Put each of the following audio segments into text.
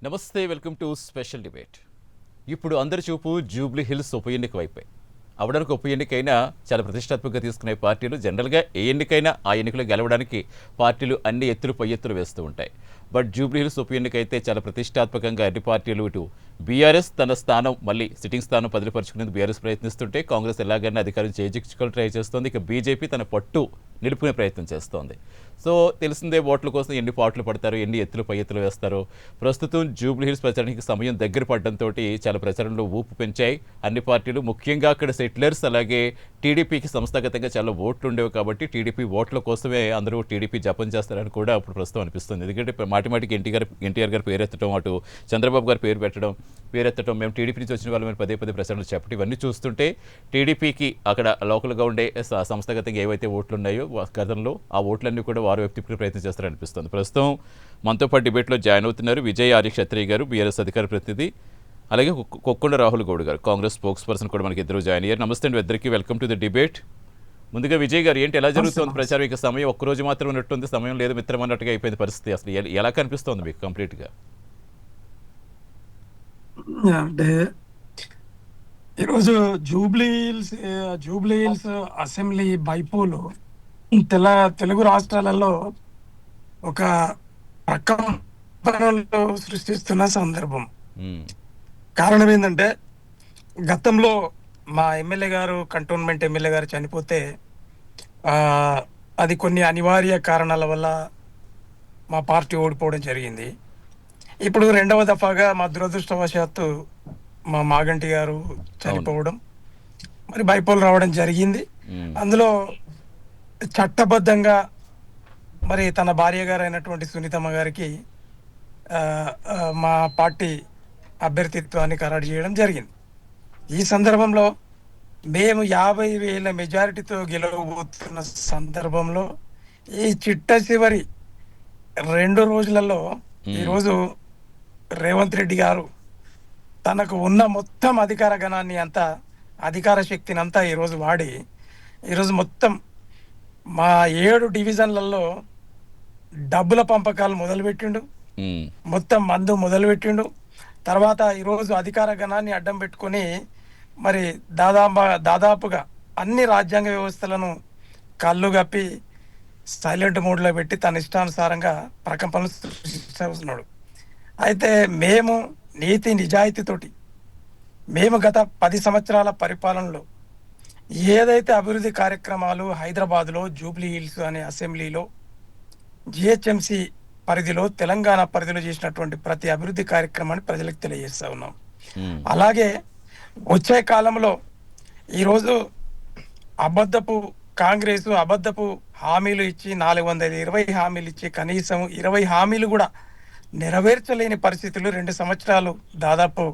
నమస్తే, welcome to special debate. ఇప్పుడు అందరి చూపు జూబ్లీ హిల్స్ ఉప ఎన్నిక వైపే. అవడానికి ఉప ఎన్నికైనా చాలా ప్రతిష్టాత్మకంగా తీసుకునే పార్టీలు జనరల్గా ఏ ఎన్నికైనా ఆ ఎన్నికలు గెలవడానికి పార్టీలు అన్ని ఎత్తులు పై ఎత్తులు వేస్తూ ఉంటాయి. బట్ జూబ్లీ హిల్స్ ఉప ఎన్నిక అయితే చాలా ప్రతిష్టాత్మకంగా అన్ని పార్టీలు ఇటు బీఆర్ఎస్ తన స్థానం మళ్ళీ సిట్టింగ్ స్థానం బదిలిపరుచుకునేందుకు బీఆర్ఎస్ ప్రయత్నిస్తుంటే కాంగ్రెస్ ఎలాగైనా అధికారం చేజిక్చుకొని ట్రై చేస్తోంది. ఇక బీజేపీ తన పట్టు నిలుపుకునే ప్రయత్నం చేస్తోంది. సో తెలిసిందే ఓట్ల కోసం ఎన్ని పాటలు పడతారు, ఎన్ని ఎత్తులు పై ఎత్తులు వేస్తారో. ప్రస్తుతం జూబ్లీ హిల్స్ ప్రచారానికి సమయం దగ్గర పడడంతో చాలా ప్రచారంలో ఊపు పెంచాయి అన్ని పార్టీలు. ముఖ్యంగా అక్కడ సెటిలర్స్ అలాగే టీడీపీకి సంస్థాగతంగా చాలా ఓట్లు ఉండేవి కాబట్టి టీడీపీ ఓట్ల కోసమే అందరూ టీడీపీ జపం చేస్తారని కూడా ఇప్పుడు ప్రస్తుతం అనిపిస్తుంది. ఎందుకంటే మాటిమాటికి ఎన్టీఆర్ గారు పేరు ఎత్తడం, అటు చంద్రబాబు గారు పేరు ఎత్తడం, మేము టీడీపీ నుంచి వచ్చిన వాళ్ళని పదే ప్రచారాలు చెప్పడం, ఇవన్నీ చూస్తుంటే టీడీపీకి అక్కడ లోకల్గా ఉండే సంస్థాగతంగా ఏవైతే ఓట్లు ఉన్నాయో గతంలో ఆ ఓట్లన్నీ కూడా వారు వైపు తిప్పే ప్రయత్నం చేస్తారనిపిస్తుంది. ప్రస్తుతం మనతో పాటు డిబేట్లో జాయిన్ అవుతున్నారు విజయ్ ఆర్య క్షత్రియ గారు, బీఆర్ఎస్ అధికార ప్రతినిధి, అలాగే కొక్కొండ రాహుల్ గౌడ్ గారు, కాంగ్రెస్ స్పోక్స్ పర్సన్ కూడా మనకి ఇద్దరు జాయిన్ అయ్యారు. నమస్తే అండి ఇద్దరికి, వెల్కమ్ టు ది డిబేట్. ముందుగా విజయ్ గారు, ఏంటి ఎలా జరుగుతుంది ప్రచారం? ఇక సమయం ఒక్కరోజు మాత్రం ఉన్నట్టుంది, సమయం లేదు మిత్రం అన్నట్టుగా అయిపోయింది పరిస్థితి. అసలు ఎలా కనిపిస్తోంది మీకు కంప్లీట్గా? అంటే ఈరోజు Jubilee hills assembly bypoll Telugu రాష్ట్రాలలో ఒక ప్రకంపనలు సృష్టిస్తున్న సందర్భం. కారణం ఏంటంటే, గతంలో మా ఎమ్మెల్యే గారు, కంటోన్మెంట్ ఎమ్మెల్యే గారు చనిపోతే అది కొన్ని అనివార్య కారణాల వల్ల మా పార్టీ ఓడిపోవడం జరిగింది. ఇప్పుడు రెండవ దఫాగా మా దురదృష్టవశాత్తు మా మాగంటి గారు చనిపోవడం, మరి బైపోల్ రావడం జరిగింది. అందులో చట్టబద్ధంగా మరి తన భార్య గారు అయినటువంటి సునీతమ్మ గారికి మా పార్టీ అభ్యర్థిత్వాన్ని ఖరారు చేయడం జరిగింది. ఈ సందర్భంలో మేము 50,000 మెజారిటీతో గెలవబోతున్న సందర్భంలో ఈ చిట్ట చివరి 2 రోజులలో ఈరోజు రేవంత్ రెడ్డి గారు తనకు ఉన్న మొత్తం అధికార గణాన్ని అంతా, అధికార శక్తిని అంతా ఈరోజు వాడి ఈరోజు మొత్తం మా 7 డివిజన్లలో డబ్బుల పంపకాలు మొదలుపెట్టిండు, మొత్తం మందు మొదలుపెట్టిండు. తర్వాత ఈరోజు అధికార గణాన్ని అడ్డం పెట్టుకొని మరి దాదాపుగా అన్ని రాజ్యాంగ వ్యవస్థలను కళ్ళు గప్పి సైలెంట్ మోడ్లో పెట్టి తన ఇష్టానుసారంగా ప్రకంపనలు సృష్టిస్తున్నాడు. అయితే మేము నీతి నిజాయితీతోటి మేము గత 10 సంవత్సరాల పరిపాలనలో ఏదైతే అభివృద్ధి కార్యక్రమాలు హైదరాబాద్లో జూబ్లీ హిల్స్ అనే అసెంబ్లీలో జిహెచ్ఎంసి పరిధిలో తెలంగాణ పరిధిలో చేసినటువంటి ప్రతి అభివృద్ధి కార్యక్రమాన్ని ప్రజలకు తెలియజేస్తా ఉన్నాం. అలాగే వచ్చే కాలంలో ఈరోజు కాంగ్రెస్ అబద్ధపు హామీలు ఇచ్చి 420 హామీలు ఇచ్చి కనీసం 20 హామీలు కూడా నెరవేర్చలేని పరిస్థితులు 2 సంవత్సరాలు, దాదాపు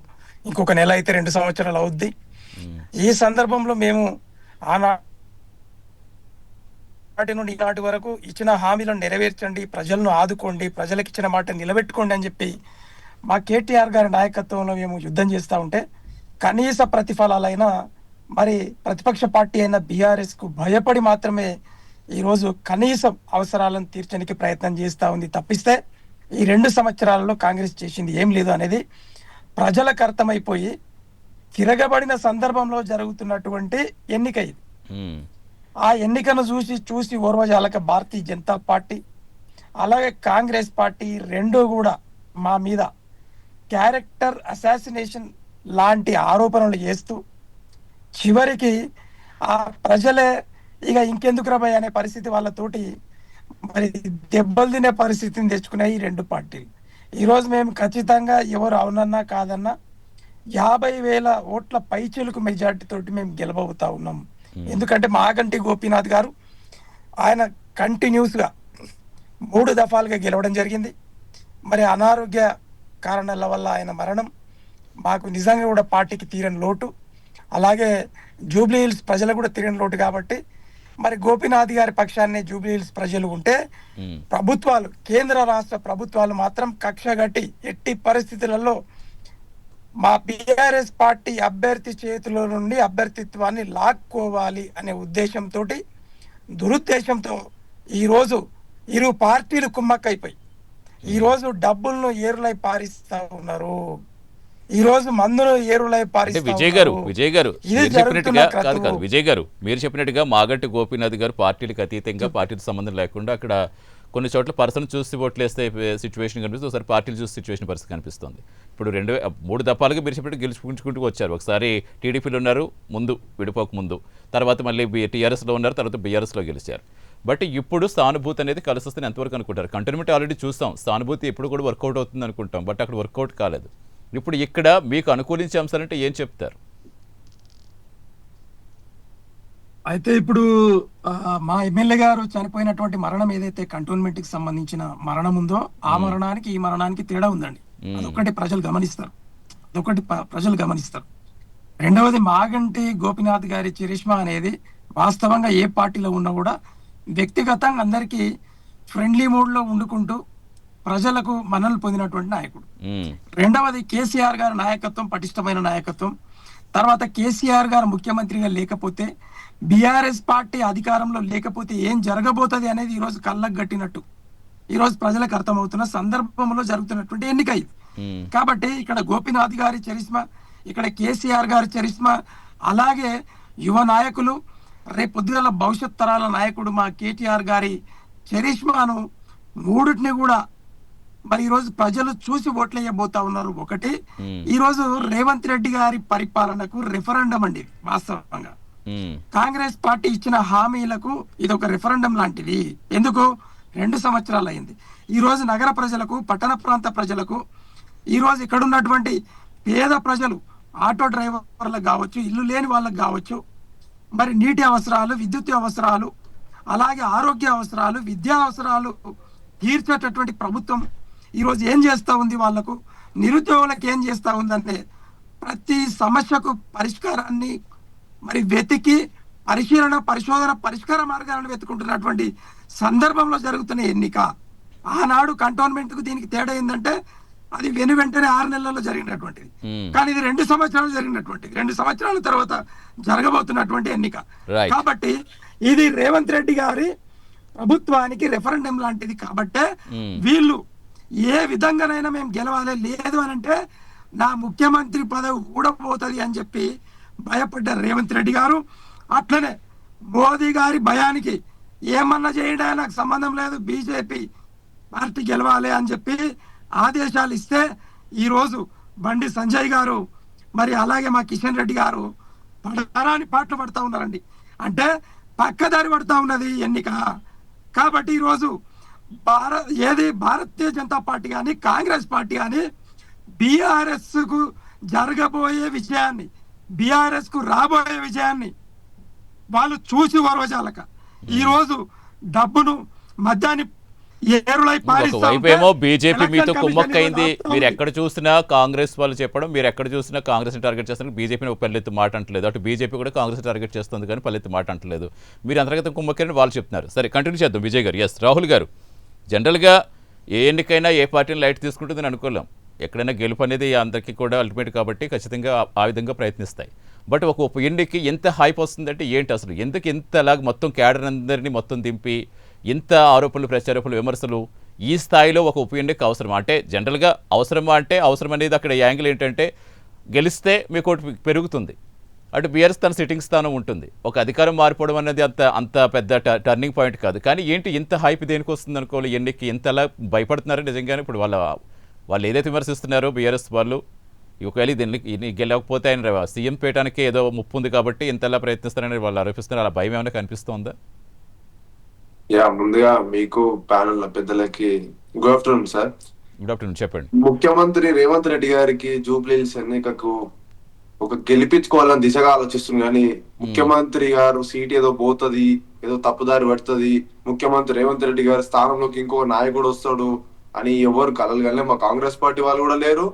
ఇంకొక నెల అయితే 2 సంవత్సరాలు అవుద్ది. ఈ సందర్భంలో మేము ఆనాటి నుండి ఈనాటి వరకు ఇచ్చిన హామీలను నెరవేర్చండి, ప్రజలను ఆదుకోండి, ప్రజలకు ఇచ్చిన మాట నిలబెట్టుకోండి అని చెప్పి మా కేటీఆర్ గారి నాయకత్వంలో మేము యుద్ధం చేస్తూ ఉంటే కనీస ప్రతిఫలాలైనా మరి ప్రతిపక్ష పార్టీ అయిన బీఆర్ఎస్ కు భయపడి మాత్రమే ఈరోజు కనీసం అవసరాలను తీర్చడానికి ప్రయత్నం చేస్తూ ఉంది. తప్పిస్తే ఈ 2 సంవత్సరాలలో కాంగ్రెస్ చేసింది ఏం లేదు అనేది ప్రజలకు అర్థమైపోయి తిరగబడిన సందర్భంలో జరుగుతున్నటువంటి ఎన్నిక ఇది. ఆ ఎన్నికను చూసి ఓర్వజాలక భారతీయ జనతా పార్టీ అలాగే కాంగ్రెస్ పార్టీ రెండూ కూడా మా మీద క్యారెక్టర్ అసాసినేషన్ లాంటి ఆరోపణలు చేస్తూ చివరికి ఆ ప్రజలే ఇక ఇంకెందుకు రాబాయ్ అనే పరిస్థితి వాళ్ళతోటి మరి దెబ్బలు తినే పరిస్థితిని తెచ్చుకున్నాయి ఈ 2 పార్టీలు. ఈరోజు మేము ఖచ్చితంగా ఎవరు అవునన్నా కాదన్నా 50,000 ఓట్ల పైచిలుకు మెజార్టీ తోటి మేము గెలవబోతా ఉన్నాం. ఎందుకంటే మాగంటి గోపీనాథ్ గారు ఆయన కంటిన్యూస్గా 3 దఫాలుగా గెలవడం జరిగింది. మరి అనారోగ్య కారణాల వల్ల ఆయన మరణం మాకు నిజంగా కూడా పార్టీకి తీరని లోటు, అలాగే జూబ్లీ హిల్స్ ప్రజలకు కూడా తీరని లోటు. కాబట్టి మరి గోపీనాథ్ గారి పక్షాన్ని జూబ్లీ హిల్స్ ప్రజలు ఉంటే ప్రభుత్వాలు, కేంద్ర రాష్ట్ర ప్రభుత్వాలు మాత్రం కక్షగట్టి ఎట్టి పరిస్థితులలో మా బీఆర్ఎస్ పార్టీ అభ్యర్థి చేతిలో నుండి అభ్యర్థిత్వాన్ని లాక్కోవాలి అనే ఉద్దేశంతో, దురుద్దేశంతో ఈరోజు 2 పార్టీలు కుమ్మక్కైపోయి ఈ రోజు డబ్బులను ఏరులై పారిస్తా ఉన్నారు. ఈ రోజు మందును ఏరులై అంటే పారిస్తా విజయ్ ఉన్నారు. గారు ఇది మీరు జరుగుతున్న చెప్పినట్టుగా కాదు క్రతువు. కాదు విజయ్ గారు మీరు చెప్పినట్టుగా మాగంటి గోపీనాథ్ గారు పార్టీలకు అతీతంగా పార్టీలకు సంబంధం లేకుండా అక్కడ కొన్ని చోట్ల పర్సన్ చూసి ఓట్లేస్తే సిచ్యువేషన్ కనిపిస్తుంది, ఒకసారి పార్టీలు చూసి సిచ్యువేషన్ పరిస్థితి కనిపిస్తుంది. ఇప్పుడు 3 దఫాలుగా మీరు చెప్పినట్టు గెలుచుకుంటూ వచ్చారు. ఒకసారి టీడీపీలో ఉన్నారు ముందు విడిపోక ముందు, తర్వాత మళ్ళీ టీఆర్ఎస్లో ఉన్నారు, తర్వాత బీఆర్ఎస్లో గెలిచారు. బట్ ఇప్పుడు సానుభూతి అనేది కలిసి వస్తుంది ఎంతవరకు అనుకుంటారు? కంటోన్మెంట్ ఆల్రెడీ చూస్తాం, సానుభూతి ఎప్పుడు కూడా వర్కౌట్ అవుతుంది అనుకుంటాం, బట్ అక్కడ వర్కౌట్ కాలేదు. ఇప్పుడు ఇక్కడ మీకు అనుకూలించే అంశాలంటే ఏం చెప్తారు? అయితే ఇప్పుడు మా ఎమ్మెల్యే గారు చనిపోయినటువంటి మరణం ఏదైతే కంటోన్మెంట్ కి సంబంధించిన మరణం ఉందో ఆ మరణానికి ఈ మరణానికి తేడా ఉందండి. అదొకటి ప్రజలు గమనిస్తారు. ప్రజలు గమనిస్తారు. రెండవది మాగంటి గోపీనాథ్ గారి చరిష్మా అనేది వాస్తవంగా ఏ పార్టీలో ఉన్నా కూడా వ్యక్తిగతంగా అందరికీ ఫ్రెండ్లీ మూడ్ లో వండుకుంటూ ప్రజలకు మన్ననలు పొందినటువంటి నాయకుడు. రెండవది కేసీఆర్ గారి నాయకత్వం పటిష్టమైన నాయకత్వం. తర్వాత కేసీఆర్ గారు ముఖ్యమంత్రిగా లేకపోతే, బీఆర్ఎస్ పార్టీ అధికారంలో లేకపోతే ఏం జరగబోతుంది అనేది ఈ రోజు కళ్ళకు గట్టినట్టు ఈ రోజు ప్రజలకు అర్థమవుతున్న సందర్భంలో జరుగుతున్నటువంటి ఎన్నిక ఇది. కాబట్టి ఇక్కడ గోపీనాథ్ గారి చరిష్మా, ఇక్కడ కేసీఆర్ గారి చరిష్మా, అలాగే యువ నాయకులు, రేపు పొద్దుగల భవిష్యత్ తరాల నాయకుడు మా కేటీఆర్ గారి చరిష్మాను మూడిటిని కూడా మరి ఈ రోజు ప్రజలు చూసి ఓట్లేయబోతా ఉన్నారు. ఒకటి, ఈ రోజు రేవంత్ రెడ్డి గారి పరిపాలనకు రెఫరెండం అండి. వాస్తవంగా కాంగ్రెస్ పార్టీ ఇచ్చిన హామీలకు ఇది ఒక రెఫరెండం లాంటిది. ఎందుకు? 2 సంవత్సరాలు అయింది. ఈ రోజు నగర ప్రజలకు, పట్టణ ప్రాంత ప్రజలకు, ఈ రోజు ఇక్కడ ఉన్నటువంటి పేద ప్రజలు, ఆటో డ్రైవర్లకు కావచ్చు, ఇల్లు లేని వాళ్ళకు కావచ్చు, మరి నీటి అవసరాలు, విద్యుత్ అవసరాలు, అలాగే ఆరోగ్య అవసరాలు, విద్యా అవసరాలు తీర్చేటటువంటి ప్రభుత్వం ఈ రోజు ఏం చేస్తా ఉంది? వాళ్లకు నిరుద్యోగులకు ఏం చేస్తా ఉందంటే ప్రతి సమస్యకు పరిష్కారాన్ని మరి వెతికి పరిశోధన పరిష్కార మార్గాలను వెతుకుంటున్నటువంటి సందర్భంలో జరుగుతున్న ఎన్నిక. ఆనాడు కంటోన్మెంట్ కు దీనికి తేడా ఏంటంటే అది వెంటనే 6 నెలల్లో జరిగినటువంటిది. కానీ ఇది 2 సంవత్సరాలు జరిగినటువంటిది. 2 సంవత్సరాల తర్వాత జరగబోతున్నటువంటి ఎన్నిక. కాబట్టి ఇది రేవంత్ రెడ్డి గారి ప్రభుత్వానికి రెఫరెండం లాంటిది. కాబట్టే వీళ్ళు ఏ విధంగానైనా మేము గెలవాలి, లేదు అని అంటే నా ముఖ్యమంత్రి పదవి ఊడపోతుంది అని చెప్పి భయపడ్డ రేవంత్ రెడ్డి గారు, అట్లనే మోదీ గారి భయానికి ఏమన్నా చేయడా నాకు సంబంధం లేదు, బీజేపీ పార్టీ గెలవాలి అని చెప్పి ఆదేశాలు ఇస్తే ఈ రోజు బండి సంజయ్ గారు, మరి అలాగే మా కిషన్ రెడ్డి గారు పడరాని పాటలు పడతా ఉన్నారండి. అంటే పక్కదారి పడతా ఉన్నది ఎన్నిక. కాబట్టి ఈరోజు భారతీయ జనతా పార్టీ కానీ కాంగ్రెస్ పార్టీ కానీ బీఆర్ఎస్ కు జరగబోయే విజయాన్ని, బీఆర్ఎస్ కు రాబోయే విజయాన్ని వాళ్ళు చూసి ఓర్వజాలక ఈ రోజు డబ్బును మద్యాన్ని ఒకవైపేమో బీజేపీ మీతో కుమ్మక్కైంది, మీరు ఎక్కడ చూసినా కాంగ్రెస్ వాళ్ళు చెప్పడం, మీరు ఎక్కడ చూసినా కాంగ్రెస్ ని టార్గెట్ చేస్తున్నారు, బీజేపీని పల్లెత్తు మాట అంటలేదు, అటు బీజేపీ కూడా కాంగ్రెస్ టార్గెట్ చేస్తుంది కానీ పల్లెత్తు మాట అంటలేదు. మీరు అంతర్గత కుమ్మక్కని వాళ్ళు చెప్తున్నారు. సరే, కంటిన్యూ చేద్దాం విజయ్ గారు. ఎస్, రాహుల్ గారు, జనరల్గా ఏ ఎన్నికైనా ఏ పార్టీని లైట్ తీసుకుంటుందని అనుకోలేం. ఎక్కడైనా గెలుపు అనేది అందరికీ కూడా అల్టిమేట్ కాబట్టి ఖచ్చితంగా ఆ విధంగా ప్రయత్నిస్తాయి. బట్ ఒక ఉప ఎన్నికకి ఎంత హైప్ వస్తుందంటే ఏంటి అసలు? ఎందుకు ఇంతలాగా మొత్తం క్యాడర్ అందరినీ మొత్తం దింపి ఇంత ఆరోపణలు, ప్రత్యారోపణలు, విమర్శలు ఈ స్థాయిలో ఒక ఉప ఎన్నిక అవసరమా? అంటే జనరల్గా అవసరమా అంటే అవసరం అనేది అక్కడ యాంగిల్ ఏంటంటే గెలిస్తే మీకు ఒకటి పెరుగుతుంది, అటు బీఆర్ఎస్ తన సిట్టింగ్ స్థానం ఉంటుంది, ఒక అధికారం మారిపోవడం అనేది అంత పెద్ద టర్నింగ్ పాయింట్ కాదు. కానీ ఏంటి ఇంత హైప్ దేనికి వస్తుంది అనుకోవాలి? ఎన్నికకి ఎంతలా భయపడుతున్నారు నిజంగానే? ఇప్పుడు వాళ్ళు ఏదైతే విమర్శిస్తున్నారో బీఆర్ఎస్ వాళ్ళు, ఒకవేళ దీన్ని గెలవకపోతే ఆయన సీఎం పేయటానికి ఏదో ముప్పు ఉంది కాబట్టి ఇంతలా ప్రయత్నిస్తారని వాళ్ళు ఆరోపిస్తున్నారు. అలా భయం ఏమైనా కనిపిస్తోందా? ముందుగా మీకు ప్యానల్ పెద్దలకి good afternoon sir. Good afternoon, చెప్పండి. ముఖ్యమంత్రి రేవంత్ రెడ్డి గారికి జూబ్లీహిల్స్ ఎన్నికకు ఒక గెలిపించుకోవాలని దిశగా ఆలోచిస్తుంది, కానీ ముఖ్యమంత్రి గారు సీట్ ఏదో పోతుంది, ఏదో తప్పుదారి పడుతుంది, ముఖ్యమంత్రి రేవంత్ రెడ్డి గారి స్థానంలోకి ఇంకో నాయకుడు వస్తాడు అని ఎవరు కలలు కానీ మా కాంగ్రెస్ పార్టీ వాళ్ళు కూడా లేరు.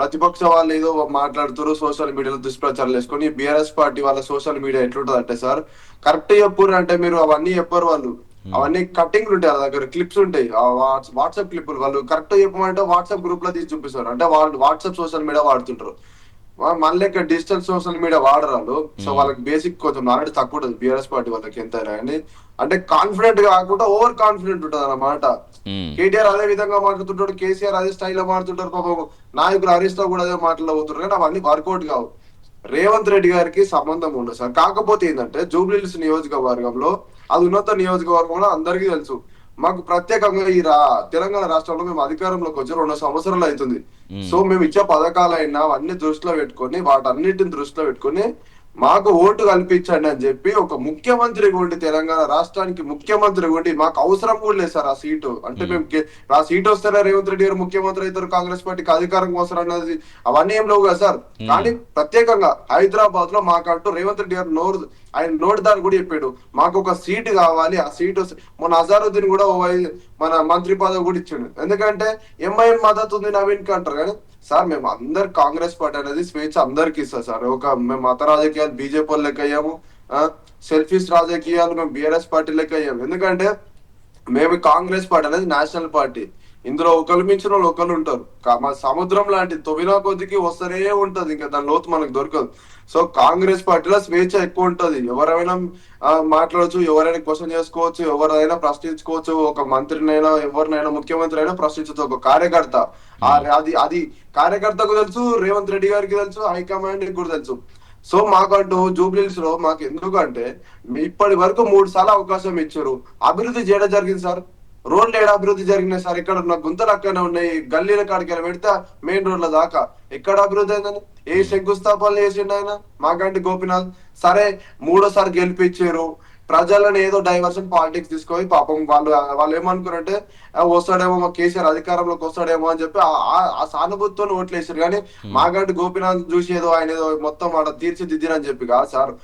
ప్రతిపక్ష వాళ్ళు ఏదో మాట్లాడుతారు, సోషల్ మీడియాలో దుష్ప్రచారాలు వేసుకొని. బీఆర్ఎస్ పార్టీ వాళ్ళ సోషల్ మీడియా ఎట్లుంటది అంటే సార్, కరెక్ట్ చెప్పారు అంటే మీరు అవన్నీ చెప్పారు, వాళ్ళు అవన్నీ కట్టింగ్లు ఉంటాయి, వాళ్ళ దగ్గర క్లిప్స్ ఉంటాయి, వాట్సాప్ క్లిప్పులు. వాళ్ళు కరెక్ట్ చెప్పమంటే వాట్సాప్ గ్రూప్ లో తీసి చూపిస్తారు, అంటే వాళ్ళు వాట్సాప్ సోషల్ మీడియా వాడుతుంటారు. మన లెక్క డిజిటల్ సోషల్ మీడియా వాడరాలు. సో వాళ్ళకి బేసిక్ కొంచెం నాలెడ్జ్ తక్కువ ఉంటుంది బీఆర్ఎస్ పార్టీ వాళ్ళకి ఎంతైనా కానీ. అంటే కాన్ఫిడెంట్ కాకుండా ఓవర్ కాన్ఫిడెంట్ ఉంటుంది అన్నమాట. కేటీఆర్ అదే విధంగా మాట్లాడుతుంటాడు, కేసీఆర్ అదే స్టైల్లో మాట్లాడుతుంటారు, పాపం నాయకులు హరీష్ రావు కూడా అదే మాట్లాడబోతున్నారు. కానీ అవన్నీ వర్కౌట్ కావు. రేవంత్ రెడ్డి గారికి సంబంధం ఉండదు సార్. కాకపోతే ఏంటంటే జూబ్లీహిల్స్ నియోజకవర్గంలో అది ఉన్నత నియోజకవర్గం కూడా అందరికీ తెలుసు. మాకు ప్రత్యేకంగా ఈ తెలంగాణ రాష్ట్రంలో మేము అధికారంలోకి వచ్చి 2 సంవత్సరాలు అవుతుంది. సో మేము ఇచ్చే పథకాలైనా అవన్నీ దృష్టిలో పెట్టుకొని వాటన్నిటిని దృష్టిలో పెట్టుకొని మాకు ఓటు కల్పించండి అని చెప్పి ఒక ముఖ్యమంత్రి ఉండి, తెలంగాణ రాష్ట్రానికి ముఖ్యమంత్రి ఉండి, మాకు అవసరం కూడా లేదు సార్ ఆ సీటు. అంటే మేము ఆ సీట్ వస్తేనే రేవంత్ రెడ్డి గారు ముఖ్యమంత్రి అవుతారు, కాంగ్రెస్ పార్టీకి అధికారం కోసం అన్నది అవన్నీ ఏం లేవు కదా సార్. కానీ ప్రత్యేకంగా హైదరాబాద్ లో మాకంటూ రేవంత్ రెడ్డి గారు ఆయన నోటిదారు కూడా చెప్పాడు, మాకు ఒక సీటు కావాలి. ఆ సీటు మొన్న అజారుద్దీన్ కూడా మన మంత్రి పదవి కూడా ఇచ్చాడు. ఎందుకంటే ఎంఐఎం మద్దతు ఉంది నవీన్ కి అంటారు. కానీ సార్ మేము అందరు కాంగ్రెస్ పార్టీ అనేది స్వేచ్ఛ అందరికి ఇస్తారు సార్. మేము మత రాజకీయాలు బీజేపీ లెక్క అయ్యాము, సెల్ఫిష్ రాజకీయాలు మేము బీఆర్ఎస్ పార్టీ లెక్క అయ్యాము. ఎందుకంటే మేము కాంగ్రెస్ పార్టీ అనేది నేషనల్ పార్టీ. ఇందులో ఒకరు మించిన వాళ్ళు ఒకరు ఉంటారు. మా సముద్రం లాంటి తొవినా కొద్దికి వస్తూనే ఉంటది, ఇంకా దాని లోతు మనకు దొరకదు. సో కాంగ్రెస్ పార్టీలో స్వేచ్ఛ ఎక్కువ ఉంటది. ఎవరైనా మాట్లాడచ్చు, ఎవరైనా క్వశ్చన్ చేసుకోవచ్చు, ఎవరైనా ప్రశ్నించుకోవచ్చు. ఒక మంత్రినైనా ఎవరినైనా ముఖ్యమంత్రి అయినా ప్రశ్నించవచ్చు. ఒక కార్యకర్త అది కార్యకర్తకు తెలుసు, రేవంత్ రెడ్డి గారికి తెలుసు, హైకమాండ్ కూడా తెలుసు. సో మాకంటూ జూబ్లీహిల్స్ లో మాకు ఎందుకంటే ఇప్పటి వరకు 3 సార్లు అవకాశం ఇచ్చారు. అభివృద్ధి చేయడం జరిగింది సార్. రోడ్లు ఏడా అభివృద్ధి జరిగినాయి సార్? ఇక్కడ ఉన్న గుంతలు అక్కడనే ఉన్నాయి. గల్లీల కాడికి పెడితే మెయిన్ రోడ్ల దాకా ఎక్కడ అభివృద్ధి అయిందని ఏ శంకుస్థాపనలు చేసిండు ఆయన మాగంటి గోపీనాథ్. సరే 3ోసారి గెలిపించారు. ప్రజలను ఏదో డైవర్షన్ పాలిటిక్స్ తీసుకొని పాపం వాళ్ళు ఏమనుకున్నారంటే వస్తాడేమో మా కేసీఆర్ అధికారంలోకి వస్తాడేమో అని చెప్పి ఆ సానుభూతితో ఓట్లు వేసారు. కానీ మాగంటి గోపీనాథ్ చూసి ఏదో ఆయన ఏదో మొత్తం ఆడ తీర్చిదిద్దిరని చెప్పి కాదు సార్.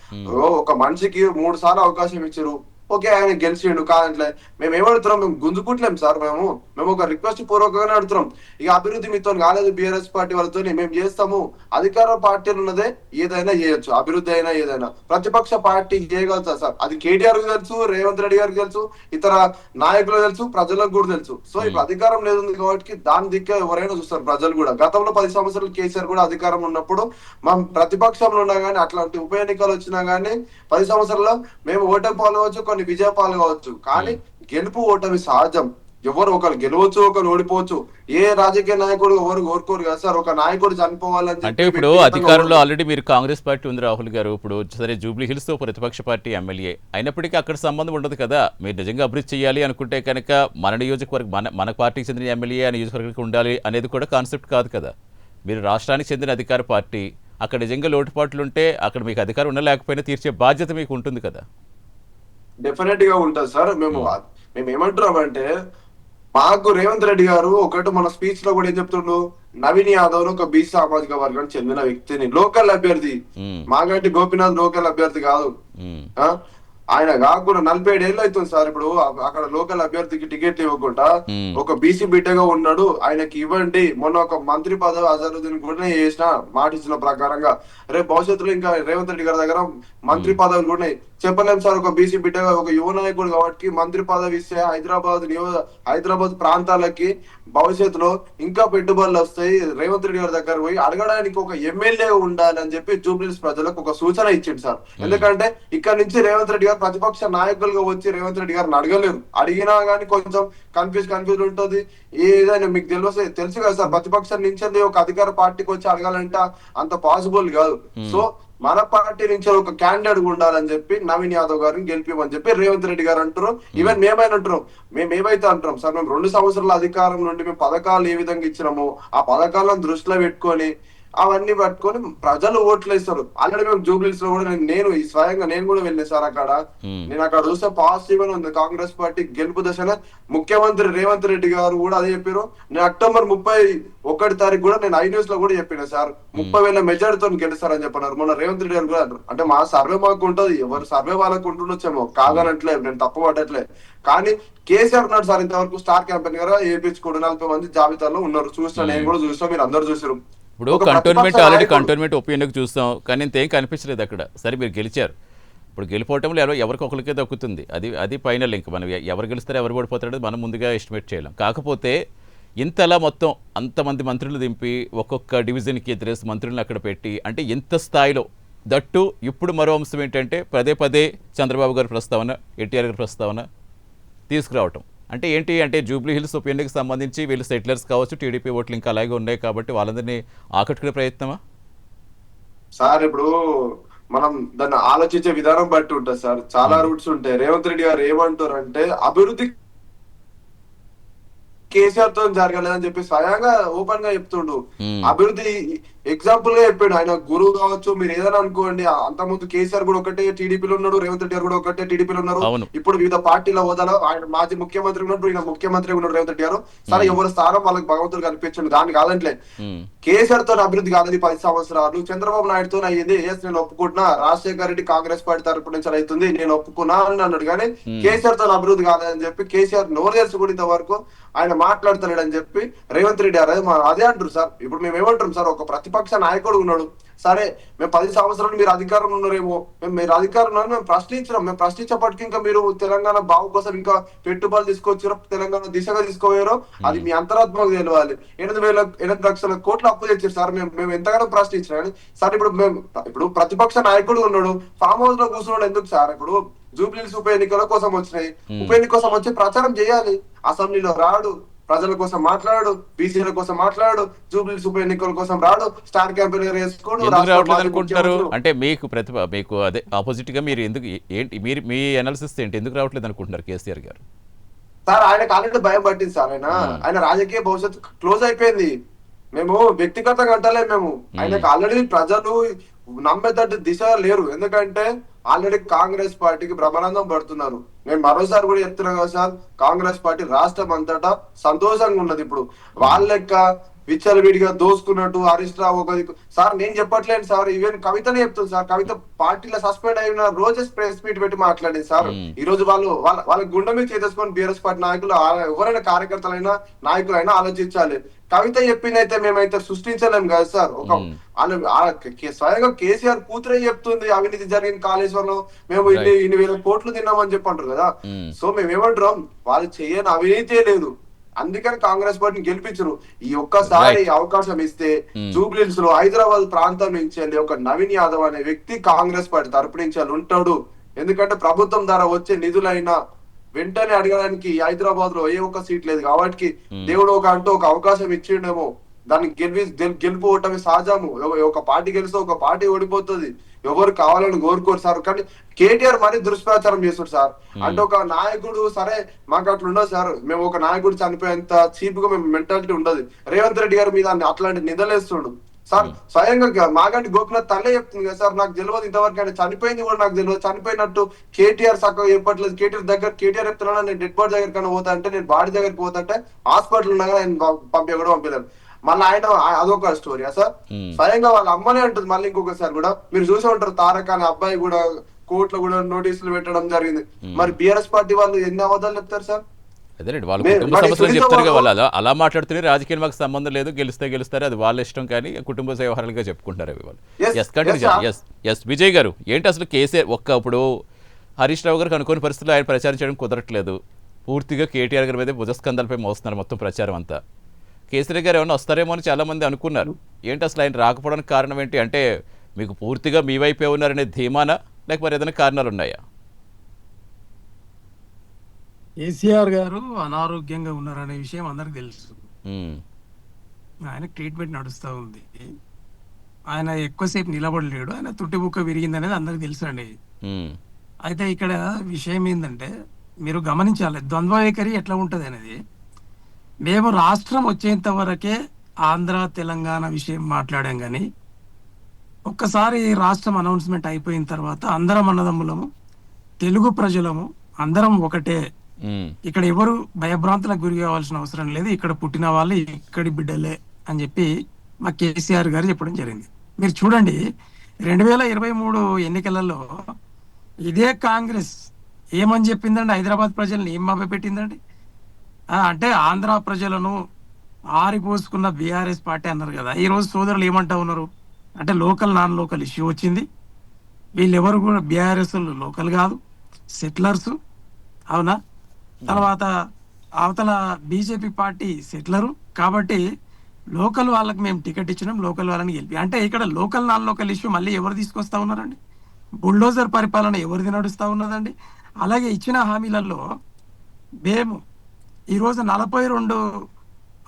ఒక మనిషికి 3 సార్లు అవకాశం ఇచ్చారు. ఓకే, ఆయన గెలిచిండు కాదంటే మేము ఏమడుతున్నాం, మేము గుంజుకుంటలేం సార్. మేము ఒక రిక్వెస్ట్ పూర్వకంగానే అడుగుతున్నాం. ఇక అభివృద్ధి మీతో కాలేదు బీఆర్ఎస్ పార్టీ వాళ్ళతో మేము చేస్తాము. అధికార పార్టీలు ఉన్నదే ఏదైనా చేయొచ్చు, అభివృద్ధి అయినా ఏదైనా. ప్రతిపక్ష పార్టీ చేయగలుగుతా సార్. అది కేటీఆర్ కు తెలుసు, రేవంత్ రెడ్డి గారికి తెలుసు, ఇతర నాయకులు తెలుసు, ప్రజలకు కూడా తెలుసు. సో ఇప్పుడు అధికారం లేదు కాబట్టి దాని దిక్కే ఎవరైనా చూస్తారు ప్రజలు కూడా. గతంలో 10 సంవత్సరాలు కేసీఆర్ కూడా అధికారం ఉన్నప్పుడు మనం ప్రతిపక్షంలో ఉన్నా కానీ అట్లాంటి ఉప ఎన్నికలు వచ్చినా గానీ 10 సంవత్సరాల్లో మేము ఓటమి పాల్గొవచ్చు, కొన్ని విజయపాలు కావచ్చు. కానీ గెలుపు ఓటమి సహజం. ఎవరు ఒకరు గెలవచ్చు, ఒకరు ఓడిపోవచ్చు. ఏ రాజకీయ నాయకుడు ఎవరు కోరుకోరు కదా సార్ ఒక నాయకుడు చనిపోవాలని. అంటే ఇప్పుడు అధికారంలో ఆల్రెడీ మీరు కాంగ్రెస్ పార్టీ ఉంది రాహుల్ గారు. ఇప్పుడు సరే జూబ్లీహిల్స్ తో ప్రతిపక్ష పార్టీ ఎమ్మెల్యే అయినప్పటికీ అక్కడ సంబంధం ఉండదు కదా. మీరు నిజంగా అభివృద్ధి చేయాలి అనుకుంటే కనుక మన నియోజకవర్గం మన పార్టీకి చెందిన ఎమ్మెల్యే ఆ నియోజకవర్గానికి ఉండాలి అనేది కూడా కాన్సెప్ట్ కాదు కదా. మీరు రాష్ట్రానికి చెందిన అధికార పార్టీ, అక్కడ నిజంగా లోటుపాట్లు ఉంటే అక్కడ మీకు అధికారం ఉన్నా లేకపోయినా తీర్చే బాధ్యత మీకు ఉంటుంది కదా. డెఫినెట్ గా ఉంటుంది సార్. మేము ఏమంటున్నామంటే మాకు రేవంత్ రెడ్డి గారు ఒకటి మన స్పీచ్ లో కూడా ఏం చెప్తుండు, నవీన్ యాదవ్ ఒక బీసీ సామాజిక వర్గానికి చెందిన వ్యక్తిని, లోకల్ అభ్యర్థి. మాగంటి గోపీనాథ్ లోకల్ అభ్యర్థి కాదు. ఆయన కాకుండా 47 ఏళ్ళు అవుతుంది సార్. ఇప్పుడు అక్కడ లోకల్ అభ్యర్థికి టికెట్ ఇవ్వకుండా ఒక బీసీ బిడ్డగా ఉన్నాడు, ఆయనకి ఇవ్వండి. మొన్న ఒక మంత్రి పదవి అజరుద్దీన్ కూడా చేసిన మాట ఇచ్చిన ప్రకారంగా రేపు భవిష్యత్తులో ఇంకా రేవంత్ రెడ్డి గారి దగ్గర మంత్రి పదవులు కూడా చెప్పలేము సార్. ఒక బీసీ బిడ్డగా ఒక యువ నాయకుడు కాబట్టి మంత్రి పదవి ఇస్తే హైదరాబాద్ ప్రాంతాలకి భవిష్యత్తులో ఇంకా పెట్టుబడులు వస్తాయి. రేవంత్ రెడ్డి గారి దగ్గర పోయి అడగడానికి ఒక ఎమ్మెల్యే ఉండాలి అని చెప్పి జూబ్లీహిల్స్ ప్రజలకు ఒక సూచన ఇచ్చింది సార్. ఎందుకంటే ఇక్కడ నుంచి రేవంత్ రెడ్డి గారు ప్రతిపక్ష నాయకులుగా వచ్చి రేవంత్ రెడ్డి గారిని అడగలేరు. అడిగినా గానీ కొంచెం కన్ఫ్యూజ్ ఉంటుంది. ఏదైనా మీకు తెలుసు కదా సార్, ప్రతిపక్షం నుంచి ఒక అధికార పార్టీకి వచ్చి అడగాలంటే అంత పాసిబుల్ కాదు. సో మన పార్టీ నుంచి ఒక క్యాండిడేట్ ఉండాలని చెప్పి నవీన్ యాదవ్ గారిని గెలిపిమని చెప్పి రేవంత్ రెడ్డి గారు అంటారు. ఈవెన్ మేమైనా అంటున్నాం, మేము ఏమైతే అంటున్నాం సార్, మేము 2 సంవత్సరాల అధికారం నుండి మేము పథకాలు ఏ విధంగా ఇచ్చినామో ఆ పథకాలను దృష్టిలో పెట్టుకొని అవన్నీ పట్టుకొని ప్రజలు ఓట్లు వేస్తారు. ఆల్రెడీ మేము జూబ్లీహిల్స్ లో కూడా నేను స్వయంగా నేను కూడా వెళ్ళిన సార్. నేను అక్కడ చూస్తే పాజిటివ్ గా ఉంది కాంగ్రెస్ పార్టీ గెలుపు దశన. ముఖ్యమంత్రి రేవంత్ రెడ్డి గారు కూడా అదే చెప్పారు. నేను అక్టోబర్ 31 తారీఖు కూడా నేను ఐన్యూస్ లో కూడా చెప్పిన సార్, 30,000 మెజారిటీతో గెలుస్తారని చెప్పన్నారు. మొన్న రేవంత్ రెడ్డి గారు కూడా అన్నారు. అంటే మా సర్వే మాకు ఉంటది, ఎవరు సర్వే వాళ్ళకు ఉంటుండొచ్చేమో, కాదనట్లే, నేను తప్పు పట్టట్లే. కానీ కేసీఆర్ ఉన్నాడు సార్ ఇంతవరకు స్టార్ క్యాంపెయిన్ గారు వేయించుకోండి. 40 మంది జాబితాలో ఉన్నారు. చూస్తా, నేను కూడా చూస్తా, మీరు అందరు చూసారు. ఇప్పుడు కంటోన్మెంట్ ఉప ఎన్నిక చూస్తాం, కానీ ఇంతేం కనిపించలేదు అక్కడ. సరే మీరు గెలిచారు, ఇప్పుడు గెలిపోవటంలో ఎవరికొకరికే దక్కుతుంది. అది ఫైనల్. ఇంక మనం ఎవరు గెలుస్తారో ఎవరు ఓడిపోతారో మనం ముందుగా ఎస్టిమేట్ చేయలేం. కాకపోతే ఇంతలా మొత్తం అంతమంది మంత్రులు దింపి ఒక్కొక్క డివిజన్కి ఎదురేసి మంత్రులను అక్కడ పెట్టి అంటే ఎంత స్థాయిలో దట్టు ఇప్పుడు మరో అంశం ఏంటంటే పదే పదే చంద్రబాబు గారి ప్రస్తావన ఎన్టీఆర్ గారి ప్రస్తావన తీసుకురావటం అంటే ఏంటి అంటే జూబ్లీ హిల్స్ ఉప ఎన్నికకి సంబంధించి వీళ్ళు సెటిలర్స్ కావచ్చు టీడీపీ ఓట్లు ఇంకా అలాగే ఉన్నాయి కాబట్టి వాళ్ళందరినీ ఆకట్టుకునే ప్రయత్నమా? సార్ ఇప్పుడు మనం దాన్ని ఆలోచించే విధానం బట్టి ఉంటుంది సార్. చాలా రూట్స్ ఉంటాయి. రేవంత్ రెడ్డి గారు ఏమంటారు అంటే అభివృద్ధి కేసీఆర్ తో జరగలేదని చెప్పి స్వయంగా ఓపెన్ గా చెప్తుండు. అభివృద్ధి ఎగ్జాంపుల్ గా చెప్పాడు. ఆయన గురువు కావచ్చు, మీరు ఏదైనా అనుకోండి. అంత ముందు కేసీఆర్ కూడా ఒకటే టీడీపీలో ఉన్నాడు, రేవంత్ రెడ్డి గారు కూడా ఒకటే టీడీపీలో ఉన్నారు. ఇప్పుడు వివిధ పార్టీల హోదాలో ఆయన మాజీ ముఖ్యమంత్రి ఉన్నప్పుడు ఈయన ముఖ్యమంత్రి ఉన్నాడు రేవంత్ రెడ్డి గారు. సరే ఎవరి స్థానం వాళ్ళకి భగవంతుడు కల్పించండు, దాన్ని కాదంటే కేసీఆర్ తో అభివృద్ధి కాలేదు 10 సంవత్సరాలు. చంద్రబాబు నాయుడుతో అయ్యింది. నేను ఒప్పుకుంటున్నా, రాజశేఖర రెడ్డి కాంగ్రెస్ పార్టీ తరపు నుంచి అవుతుంది, నేను ఒప్పుకున్నా అని అన్నాడు. కానీ కేసీఆర్ తో అభివృద్ధి కాలేదని చెప్పి కేసీఆర్ నోరు తెలుసుకునేంత వరకు ఆయన మాట్లాడతాడని చెప్పి రేవంత్ రెడ్డి గారు అదే అంటారు సార్. ఇప్పుడు మేము ఏమంటాం సార్, ఒక ప్రతిపక్ష నాయకుడు ఉన్నాడు. సరే మేము 10 సంవత్సరాలు మీరు అధికారంలో ఉన్నారేమో, మీరు అధికారంలో మేము ప్రశ్నించినాం. మేము ప్రశ్నించేపటికి ఇంకా మీరు తెలంగాణ బాగు కోసం ఇంకా పెట్టుబడులు తీసుకొచ్చారో, తెలంగాణ దిశగా తీసుకోయారో అది మీ అంతరాత్మకు తెలియాలి. 8 లక్షల కోట్లు అప్పు తెచ్చారు సార్. మేము ఎంతగానో ప్రశ్నించినా కానీ సార్ ఇప్పుడు ప్రతిపక్ష నాయకుడు ఉన్నాడు, ఫామ్ హౌస్ లో కూర్చున్నాడు. ఎందుకు సార్? ఇప్పుడు జూబ్లీస్ ఉప ఎన్నికల కోసం వచ్చినాయి. ఉప ఎన్నిక కోసం వచ్చి ప్రచారం చేయాలి. అసెంబ్లీలో రాడు, ప్రజల కోసం మాట్లాడు, బీసీల కోసం మాట్లాడు, జూబ్లీస్ ఉప ఎన్నికల కోసం రాడు, స్టార్ క్యాంపెయిన్ అనుకుంటున్నారు. అంటే మీకు అదే ఆపోజిట్ గా మీరు ఎందుకు ఏంటి మీ అనాలిసిస్ ఏంటి, ఎందుకు రావట్లేదు అనుకుంటున్నారు కేసీఆర్ గారు? సార్ ఆయనకు ఆల్రెడీ భయం పట్టింది సార్. ఆయన రాజకీయ భవిష్యత్తు క్లోజ్ అయిపోయింది. మేము వ్యక్తిగతంగా అంటలేము. మేము ఆయనకు ఆల్రెడీ ప్రజలు నమ్మేటట్టు దిశ లేరు. ఎందుకంటే ఆల్రెడీ కాంగ్రెస్ పార్టీకి బ్రహ్మానందం పడుతున్నారు. నేను మరోసారి కూడా చెప్తున్నా కదా సార్, కాంగ్రెస్ పార్టీ రాష్ట్రం అంతటా సంతోషంగా ఉన్నది. ఇప్పుడు వాళ్ళ లెక్క విచ్చలవిడిగా దోసుకున్నట్టు హరీష్ రావు ఒక సార్ నేను చెప్పట్లేదు సార్, ఈవెన్ కవితనే చెప్తుంది సార్. కవిత పార్టీలో సస్పెండ్ అయిన రోజే ప్రెస్ మీట్ పెట్టి మాట్లాడింది సార్. ఈ రోజు వాళ్ళ గుండె మీద చేసేసుకొని బీఆర్ఎస్ పార్టీ నాయకులు ఎవరైనా కార్యకర్తలైనా నాయకులైనా ఆలోచించాలి. కవిత చెప్పిందైతే మేమైతే సృష్టించలేం కదా సార్. ఒక స్వయంగా కేసీఆర్ కూతురే చెప్తుంది అవినీతి జరిగిన కాళేశ్వరంలో మేము ఇన్ని వేల కోట్లు తిన్నామని చెప్పంటారు కదా. సో మేము ఏమంటాం, వాళ్ళు చేయని అవినీతే లేదు. అందుకని కాంగ్రెస్ పార్టీని గెలిపించరు. ఈ ఒక్కసారి అవకాశం ఇస్తే జూబ్లీహిల్స్ లో హైదరాబాద్ ప్రాంతం నుంచి వెళ్ళి ఒక నవీన్ యాదవ్ అనే వ్యక్తి కాంగ్రెస్ పార్టీ తరపు నుంచి ఉంటాడు. ఎందుకంటే ప్రభుత్వం ద్వారా వచ్చే నిధులైనా వెంటనే అడగడానికి హైదరాబాద్ లో ఏ ఒక్క సీట్ లేదు కాబట్టి దేవుడు ఒక అవకాశం ఇచ్చిండేమో. దాన్ని గెలుపు ఓటమి సహజము. ఒక పార్టీ గెలిస్తే ఒక పార్టీ ఓడిపోతుంది. ఎవరు కావాలని కోరుకోరు సార్. కానీ కేటీఆర్ మరీ దుష్ప్రచారం చేస్తారు సార్. అంటే ఒక నాయకుడు సరే మాకు అట్లా ఉండదు సార్. మేము ఒక నాయకుడు చనిపోయేంత చీప్ గా మేము మెంటాలిటీ ఉండదు. రేవంత్ రెడ్డి గారి మీద అట్లాంటి నిధులేస్తుడు సార్. స్వయంగా మాగంటి గోపినాథ్ తల్లే చెప్తుంది కదా సార్, నాకు తెలియదు ఇంతవరకు ఆయన చనిపోయింది కూడా నాకు తెలియదు. చనిపోయినట్టు కేటీఆర్ చక్కగా చెప్పట్లేదు. కేటీఆర్ చెప్తున్నా నేను డెడ్ బాడీ దగ్గర కన్నా పోతా అంటే, నేను బాడీ దగ్గరికి పోతుంటే హాస్పిటల్ ఉండగా ఆయన కూడా పంపించారు. మళ్ళీ ఆయన అదొక స్టోరీయా సార్. స్వయంగా వాళ్ళ అమ్మనే అంటుంది. మళ్ళీ ఇంకొకసారి కూడా మీరు చూసి ఉంటారు, తారక్ అనే అబ్బాయి కూడా కోర్టులో కూడా నోటీసులు పెట్టడం జరిగింది. మరి బీఆర్ఎస్ పార్టీ వాళ్ళు ఎన్ని అబద్ధాలు చెప్తారు సార్? అదేనండి, వాళ్ళ కుటుంబ సమస్యలు చెప్తారు కదా. వాళ్ళు అలా మాట్లాడుతూనే రాజకీయం మాకు సంబంధం లేదు, గెలుస్తారు, అది వాళ్ళ ఇష్టం, కానీ కుటుంబ వ్యవహారాలుగా చెప్పుకుంటారు అవి వాళ్ళు. ఎస్ విజయ్ గారు, ఏంటి అసలు కేసీఆర్ ఇప్పుడు హరీష్ రావు గారికి అనుకోని పరిస్థితుల్లో ఆయన ప్రచారం చేయడం కుదరట్లేదు. పూర్తిగా కేటీఆర్ గారి మీద భుజస్కంధాలపై మోస్తున్నారు మొత్తం ప్రచారం అంతా. కేసీఆర్ గారు ఏమైనా వస్తారేమో అని చాలామంది అనుకున్నారు. ఏంటి అసలు ఆయన రాకపోవడానికి కారణం ఏంటి? అంటే మీకు పూర్తిగా మీ వైపే ఉన్నారనే ధీమానా, లేక మరి ఏదైనా కారణాలు ఉన్నాయా? కేసీఆర్ గారు అనారోగ్యంగా ఉన్నారనే విషయం అందరికి తెలుసు. ఆయన ట్రీట్మెంట్ నడుస్తూ ఉంది. ఆయన ఎక్కువసేపు నిలబడలేడు. ఆయన తుట్టిబుక్క విరిగింది అనేది అందరికి తెలుసు అండి. అయితే ఇక్కడ విషయం ఏంటంటే మీరు గమనించాలి, ద్వంద్వ వైఖరి ఎట్లా ఉంటది అనేది. మేము రాష్ట్రం వచ్చేంత వరకే ఆంధ్ర తెలంగాణ విషయం మాట్లాడాం, కానీ ఒక్కసారి రాష్ట్రం అనౌన్స్మెంట్ అయిపోయిన తర్వాత అందరం అన్నదమ్ములము, తెలుగు ప్రజలము అందరం ఒకటే. ఇక్కడ ఎవరు భయభ్రాంతులకు గురి కావాల్సిన అవసరం లేదు. ఇక్కడ పుట్టిన వాళ్ళు ఇక్కడి బిడ్డలే అని చెప్పి మా కేసీఆర్ గారు చెప్పడం జరిగింది. మీరు చూడండి, 2023 ఎన్నికలలో ఇదే కాంగ్రెస్ ఏమని చెప్పిందండి? హైదరాబాద్ ప్రజల్ని ఏం మభ్యపెట్టిందండి? అంటే ఆంధ్ర ప్రజలను ఆరిపోసుకున్న బీఆర్ఎస్ పార్టీ అన్నారు కదా. ఈ రోజు సోదరులు ఏమంటా ఉన్నారు అంటే లోకల్ నాన్ లోకల్ ఇష్యూ వచ్చింది, వీళ్ళెవరు కూడా బీఆర్ఎస్ లోకల్ కాదు, సెటిలర్స్, అవునా? తర్వాత అవతల బీజేపీ పార్టీ సెటిలరు కాబట్టి లోకల్ వాళ్ళకి మేము టికెట్ ఇచ్చినాం, లోకల్ వాళ్ళని గెలిపి అంటే ఇక్కడ లోకల్ నాన్ లోకల్ ఇష్యూ మళ్ళీ ఎవరు తీసుకొస్తా ఉన్నారండి? బుల్డోజర్ పరిపాలన ఎవరిది నడుస్తా ఉన్నదండి? అలాగే ఇచ్చిన హామీలలో మేము ఈరోజు 42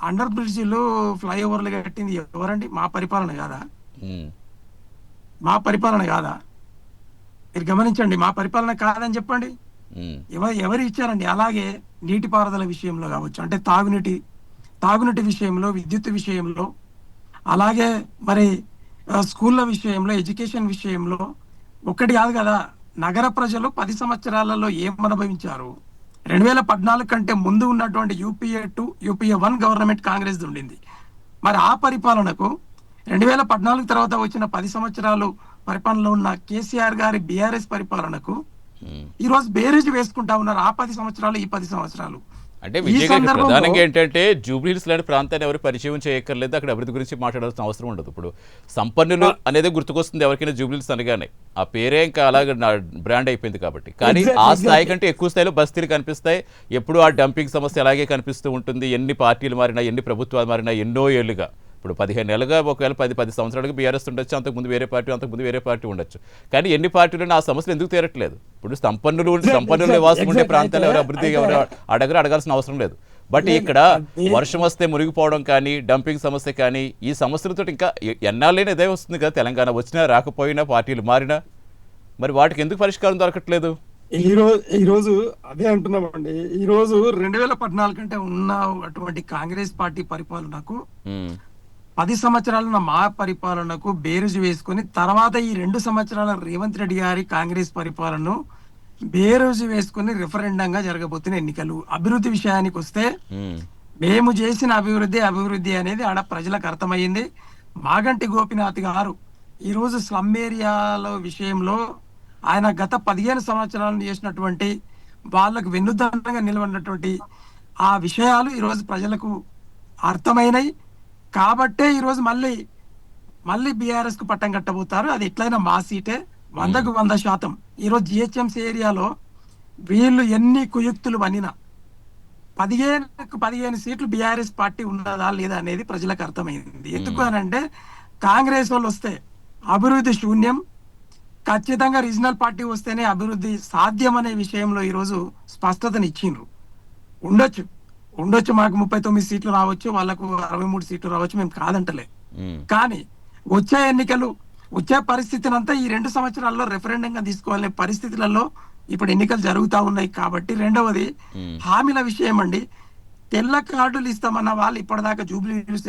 అండర్ బ్రిడ్జిలు ఫ్లైఓవర్లు కట్టింది ఎవరండి? మా పరిపాలన కాదా? ఉమ్, మా పరిపాలన కాదా? మీరు గమనించండి, మా పరిపాలన కాదని చెప్పండి. ఉమ్, ఎవరు ఇచ్చారండి? అలాగే నీటిపారుదల విషయంలో కావచ్చు, అంటే తాగునీటి విషయంలో, విద్యుత్ విషయంలో, అలాగే మరి స్కూళ్ళ విషయంలో, ఎడ్యుకేషన్ విషయంలో ఒక్కటి కాదు కదా. నగర ప్రజలు 10 సంవత్సరాలలో ఏం అనుభవించారు? 2014 కంటే ముందు ఉన్నటువంటి యూపీఏ 2, యూపీఏ 1 గవర్నమెంట్ కాంగ్రెస్ ఉండింది. మరి ఆ పరిపాలనకు 2014 తర్వాత వచ్చిన 10 సంవత్సరాలు పరిపాలనలో ఉన్న కేసీఆర్ గారి బీఆర్ఎస్ పరిపాలనకు ఉమ్. ఈ రోజు బేరేజ్ వేసుకుంటా ఉన్నారు. ఆ 10 సంవత్సరాలు, ఈ 10 సంవత్సరాలు. అంటే ఈ విజయ్ గారి సందర్భంలో ప్రధానంగా ఏంటంటే జూబ్లీ హిల్స్ లాంటి ప్రాంతాన్ని ఎవరు పరిచయం చేయక్కర్లేదు, అక్కడ అభివృద్ధి గురించి మాట్లాడాల్సిన అవసరం ఉండదు. ఇప్పుడు సంపన్నులు అనేది గుర్తుకొస్తుంది ఎవరికైనా జూబ్లీ హిల్స్ అనగానే, ఆ పేరే ఇంకా అలాగే బ్రాండ్ అయిపోయింది కాబట్టి. కానీ ఆ స్థాయి కంటే ఎక్కువ స్థాయిలో బస్తీలు కనిపిస్తాయి. ఎప్పుడు ఆ డంపింగ్ సమస్య అలాగే కనిపిస్తూ ఉంటుంది. ఎన్ని పార్టీలు మారినా, ఎన్ని ప్రభుత్వాలు మారినా, ఎన్నో ఏళ్లుగా, ఇప్పుడు 15 ఏళ్ళుగా, ఒకవేళ 10 సంవత్సరాలుగా బీఆర్ఎస్ ఉండొచ్చు, అంతకుముందు వేరే పార్టీ ఉండొచ్చు. కానీ ఎన్ని పార్టీలు ఆ సమస్యలు ఎందుకు తీరట్లేదు? ఇప్పుడు సంపన్నులు నివాసం ఉండే ప్రాంతాలు ఎవరు అభివృద్ధి ఎవరు అడగాల్సిన అవసరం లేదు. బట్ ఇక్కడ వర్షం వస్తే మునిగిపోవడం కానీ, డంపింగ్ సమస్య కానీ, ఈ సమస్యలతో ఇంకా ఎన్నాళ్ళైనా ఇదే వస్తుంది కదా. తెలంగాణ వచ్చినా రాకపోయినా, పార్టీలు మారినా, మరి వాటికి ఎందుకు పరిష్కారం దొరకట్లేదు? ఈ రోజు అదే అంటున్నామండి. ఈ రోజు 2014 కంటే ఉన్న అటువంటి కాంగ్రెస్ పార్టీ పరిపాలనకు, 10 సంవత్సరాల మా పరిపాలనకు బేరుజు వేసుకొని, తర్వాత ఈ 2 సంవత్సరాల రేవంత్ రెడ్డి గారి కాంగ్రెస్ పరిపాలనను బేరుజు వేసుకుని రిఫరెండంగా జరగబోతున్న ఎన్నికలు. అభివృద్ధి విషయానికి వస్తే మేము చేసిన అభివృద్ధి అనేది ఆడ ప్రజలకు అర్థమైంది. మాగంటి గోపినాథ్ గారు ఈ రోజు స్లమ్ ఏరియాల విషయంలో ఆయన గత 15 సంవత్సరాలు చేసినటువంటి, వాళ్ళకు వెన్నుదన్నంగా నిలబడినటువంటి ఆ విషయాలు ఈ రోజు ప్రజలకు అర్థమైనవి. కాబట్టే ఈరోజు మళ్ళీ బీఆర్ఎస్ కు పట్టం కట్టబోతారు. అది ఎట్లయినా మా సీటే 100కు 100%. ఈరోజు జిహెచ్ఎంసీ ఏరియాలో వీళ్ళు ఎన్ని కుయుక్తులు వనినా 15కు 15 సీట్లు బీఆర్ఎస్ పార్టీ ఉన్నదా లేదా అనేది ప్రజలకు అర్థమైంది. ఎందుకు అనంటే కాంగ్రెస్ వాళ్ళు వస్తే అభివృద్ధి శూన్యం, ఖచ్చితంగా రీజనల్ పార్టీ వస్తేనే అభివృద్ధి సాధ్యం అనే విషయంలో ఈరోజు స్పష్టతనిచ్చిండ్రు. ఉండొచ్చు మాకు 39 సీట్లు రావచ్చు, వాళ్ళకు 63 సీట్లు రావచ్చు, మేము కాదంటలే. కానీ వచ్చే పరిస్థితిని అంతా ఈ 2 సంవత్సరాల్లో రెఫరెండంగా తీసుకోవాలనే పరిస్థితులలో ఇప్పుడు ఎన్నికలు జరుగుతా ఉన్నాయి. కాబట్టి రెండవది హామీల విషయం అండి. తెల్ల కార్డులు ఇస్తామన్న వాళ్ళు ఇప్పటిదాకా జూబ్లీ హిల్స్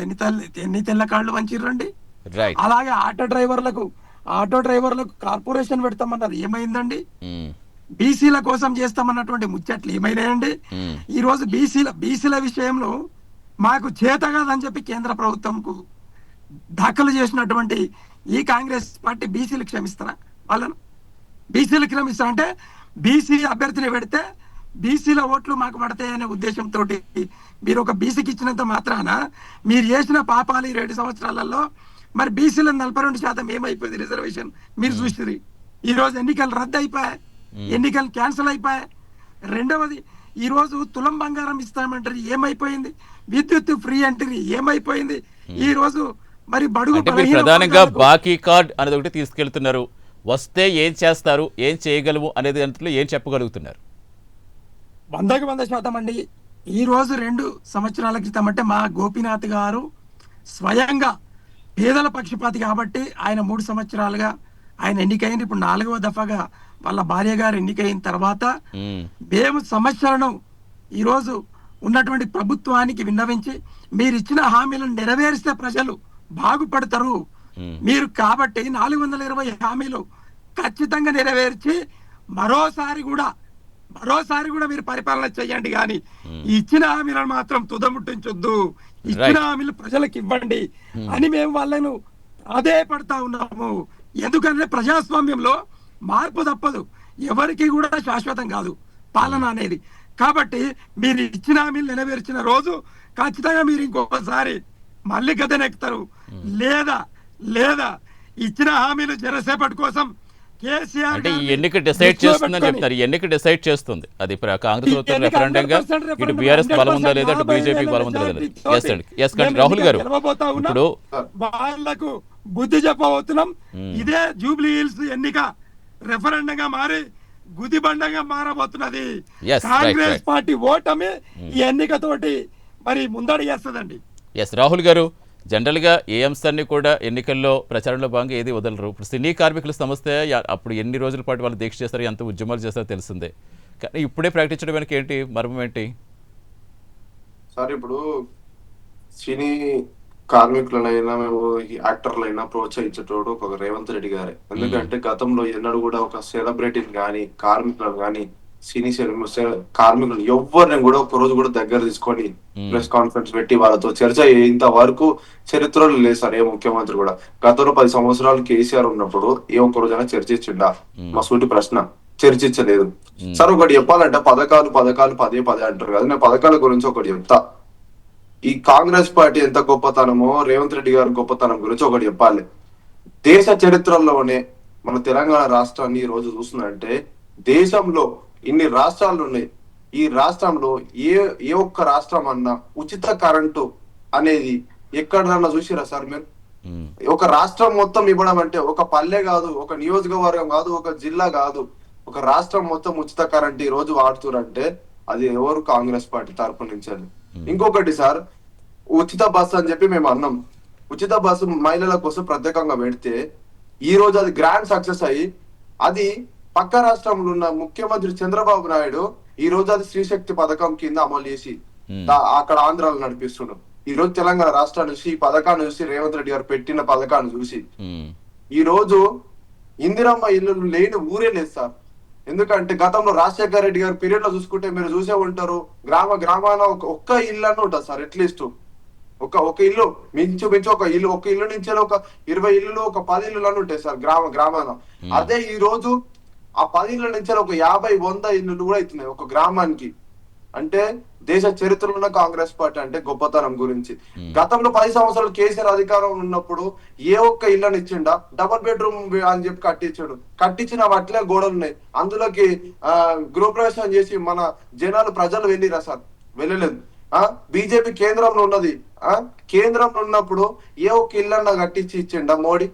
ఎన్ని తెల్ల కార్డులు వంచిర్రండి? అలాగే ఆటో డ్రైవర్లకు కార్పొరేషన్ పెడతామన్నారు, ఏమైందండి? బీసీల కోసం చేస్తామన్నటువంటి ముచ్చట్లు ఏమైనాయండి? ఈ రోజు బీసీల విషయంలో మాకు చేత కాదని చెప్పి కేంద్ర ప్రభుత్వంకు దాఖలు చేసినటువంటి ఈ కాంగ్రెస్ పార్టీ బీసీలు క్షమిస్తారా? వాళ్ళను బీసీలు క్షమిస్తారంటే బీసీ అభ్యర్థిని పెడితే బీసీల ఓట్లు మాకు పడతాయనే ఉద్దేశంతో మీరు ఒక బీసీకి ఇచ్చినంత మాత్రాన మీరు చేసిన పాపాలు ఈ 2 సంవత్సరాలలో మరి బీసీల 42% ఏమైపోయింది రిజర్వేషన్ మీరు చూసిరి. ఈ రోజు ఎన్నికలు రద్దు అయిపోయాయి, ఎన్నికలు క్యాన్సిల్ అయిపోయాయి. రెండవది ఈ రోజు తులం బంగారం ఇస్తామంటారు, ఏమైపోయింది? విద్యుత్ ఫ్రీ అంటారు, ఏమైపోయింది? ఈ రోజు మరి బడుగు ప్రధానంగా బాకీ కార్డ్ అనేది ఒకటి తీసుకెళ్తున్నారు. వస్తే ఏం చేస్తారు, ఏం చేయగలము అనేది దాంట్లో ఏం చెప్పగలుగుతున్నారు? 100కు 100% అండి. ఈ రోజు 2 సంవత్సరాల క్రితం అంటే మా గోపీనాథ్ గారు స్వయంగా పేదల పక్షపాతి కాబట్టి ఆయన 3 సంవత్సరాలుగా ఆయన ఎన్నికైంది. ఇప్పుడు 4వ దఫాగా వాళ్ళ భార్య గారు ఎన్నికైన తర్వాత మేము సమస్యలను ఈరోజు ఉన్నటువంటి ప్రభుత్వానికి విన్నవించి మీరు ఇచ్చిన హామీలను నెరవేరిస్తే ప్రజలు బాగుపడతారు. మీరు కాబట్టి 420 హామీలు ఖచ్చితంగా నెరవేర్చి మరోసారి కూడా మీరు పరిపాలన చేయండి. కానీ ఇచ్చిన హామీలను మాత్రం తుదముట్టించొద్దు, ఇచ్చిన హామీలు ప్రజలకు ఇవ్వండి అని మేము వాళ్ళను అదే పడతా ఉన్నాము. ఎందుకంటే ప్రజాస్వామ్యంలో మార్పు తప్పదు, ఎవరికి కూడా శాశ్వతం కాదు పాలన అనేది. కాబట్టి మీరు ఇచ్చిన హామీలు నెరవేర్చిన రోజు ఖచ్చితంగా మీరు ఇంకొకసారి మళ్ళీ గదెనెక్కుతారు. లేదా ఇచ్చిన హామీలు జరసేపటి కోసం కేసీఆర్ అంటే ఈ గారిని ఎన్నిక డిసైడ్ దృష్టిలో చేస్తుందని పెట్టుకొని చెప్తున్నారు. ఈ ఎన్నిక డిసైడ్ చేస్తుంది. అది కాంగ్రెస్ ఈ ప్రభుత్వం ఎన్నిక రెఫరెండంగా 100% ఇటు రెఫరెండం, బీఆర్ఎస్ బలం ఉందా 100% లేదా, అటు 50,000 బీజేపీకి బలం ఉందా లేదా? మెజారిటీతోటి ఎస్ అండి, ఎస్ కండి మేము రాహుల్ గారు గెలవబోతా ఉన్నాం. ఇప్పుడు వాళ్లకు బుద్ధి చెప్పబోతున్నాం. ఇదే జూబ్లీ హిల్స్ ఎన్నిక రెఫరెండంగా మారి గుదిబండంగా మారబోతున్నది. Yes, Congress right. పార్టీ ఓటమి ఈ ఎన్నికతోటి మరి ముందడి చేస్తుందండి. ఎస్ రాహుల్ గారు, జనరల్గా ఏ అంశాన్ని కూడా ఎన్నికల్లో ప్రచారంలో భాగంగా ఏది వదలరు. ఇప్పుడు సినీ కార్మికుల సమస్య అప్పుడు ఎన్ని రోజుల పాటు వాళ్ళు దీక్ష చేస్తారో, ఎంత ఉద్యమాలు చేస్తారో తెలిసిందే. కానీ ఇప్పుడే ప్రకటించడం వెనక ఏంటి మర్మం ఏంటి? సార్ ఇప్పుడు సినీ కార్మికులనైనా మేము యాక్టర్లైనా ప్రోత్సహించేటోడు ఒక రేవంత్ రెడ్డి గారే. ఎందుకంటే గతంలో ఎన్నడూ కూడా ఒక సెలబ్రిటీని కానీ కార్మికులను కానీ సినీ కార్మికులు ఎవరిని కూడా ఒక రోజు కూడా దగ్గర తీసుకొని ప్రెస్ కాన్ఫరెన్స్ పెట్టి వాళ్ళతో చర్చ ఇంత వరకు చరిత్రలో లేదు సార్. ఏ ముఖ్యమంత్రి కూడా గతంలో 10 సంవత్సరాలు కేసీఆర్ ఉన్నప్పుడు ఏ ఒక్క రోజైనా చర్చించిండా? మా సూటి ప్రశ్న. చర్చించలేదు సార్. ఒకటి చెప్పాలంటే పథకాలు పదే అంటారు కదా, నేను పథకాల గురించి ఒకటి చెప్తా. ఈ కాంగ్రెస్ పార్టీ ఎంత గొప్పతనమో రేవంత్ రెడ్డి గారి గొప్పతనం గురించి ఒకటి చెప్పాలి. దేశ చరిత్రలోనే మన తెలంగాణ రాష్ట్రాన్ని ఈ రోజు చూస్తున్నారంటే, దేశంలో ఇన్ని రాష్ట్రాలు ఉన్నాయి, ఈ రాష్ట్రంలో ఏ ఒక్క రాష్ట్రం అన్నా ఉచిత కరెంటు అనేది ఎక్కడన్నా చూసిరా సార్ మీరు? ఒక రాష్ట్రం మొత్తం ఇవ్వడం అంటే, ఒక పల్లె కాదు, ఒక నియోజకవర్గం కాదు, ఒక జిల్లా కాదు, ఒక రాష్ట్రం మొత్తం ఉచిత కరెంట్ ఈ రోజు వాడుతురంటే అది ఎవరు? కాంగ్రెస్ పార్టీ తరపు నుంచి. ఇంకొకటి సార్, ఉచిత బస్సు అని చెప్పి మేము అన్నాం. ఉచిత బస్సు మహిళల కోసం ప్రత్యేకంగా పెడితే ఈ రోజు అది గ్రాండ్ సక్సెస్ అయ్యి అది పక్క రాష్ట్రంలో ఉన్న ముఖ్యమంత్రి చంద్రబాబు నాయుడు ఈ రోజు అది స్త్రీశక్తి పథకం కింద అమలు చేసి అక్కడ ఆంధ్రాలో నడిపిస్తున్నాం. ఈ రోజు తెలంగాణ రాష్ట్రాన్ని చూసి ఈ పథకాన్ని చూసి రేవంత్ రెడ్డి గారు పెట్టిన పథకాన్ని చూసి ఈ రోజు ఇందిరమ్మ ఇల్లు లేని ఊరే లేదు సార్. ఎందుకంటే గతంలో రాజశేఖర రెడ్డి గారి పీరియడ్ లో చూసుకుంటే మీరు చూసే ఉంటారు, గ్రామాన ఒక్క ఇల్లు అని ఉంటుంది సార్. అట్లీస్ట్ ఒక ఇల్లు మించు ఒక ఇల్లు నుంచి ఒక 20 ఇల్లులు, ఒక 10 ఇల్లు అని ఉంటాయి సార్ గ్రామాన. అదే ఈ రోజు ఆ 10 ఇళ్ళ నుంచి ఒక 50-100 ఇల్లులు కూడా అవుతున్నాయి ఒక గ్రామానికి. అంటే దేశ చరిత్రలో ఉన్న కాంగ్రెస్ పార్టీ అంటే గొప్పతనం గురించి. గతంలో 10 సంవత్సరాలు కేసీఆర్ అధికారం ఉన్నప్పుడు ఏ ఒక్క ఇళ్ళని ఇచ్చిండా? డబుల్ బెడ్రూమ్ అని చెప్పి కట్టించాడు. కట్టించిన వాటిలో గోడలు ఉన్నాయి, అందులోకి గృహప్రవేశం చేసి మన జనాలు ప్రజలు వెళ్ళిరా సార్? వెళ్ళలేదు. బీజేపీ కేంద్రంలో ఉన్నది. కేంద్రంలో ఉన్నప్పుడు ఏ ఒక్క ఇళ్ళన్నా కట్టించి ఇచ్చిండా మోడీ?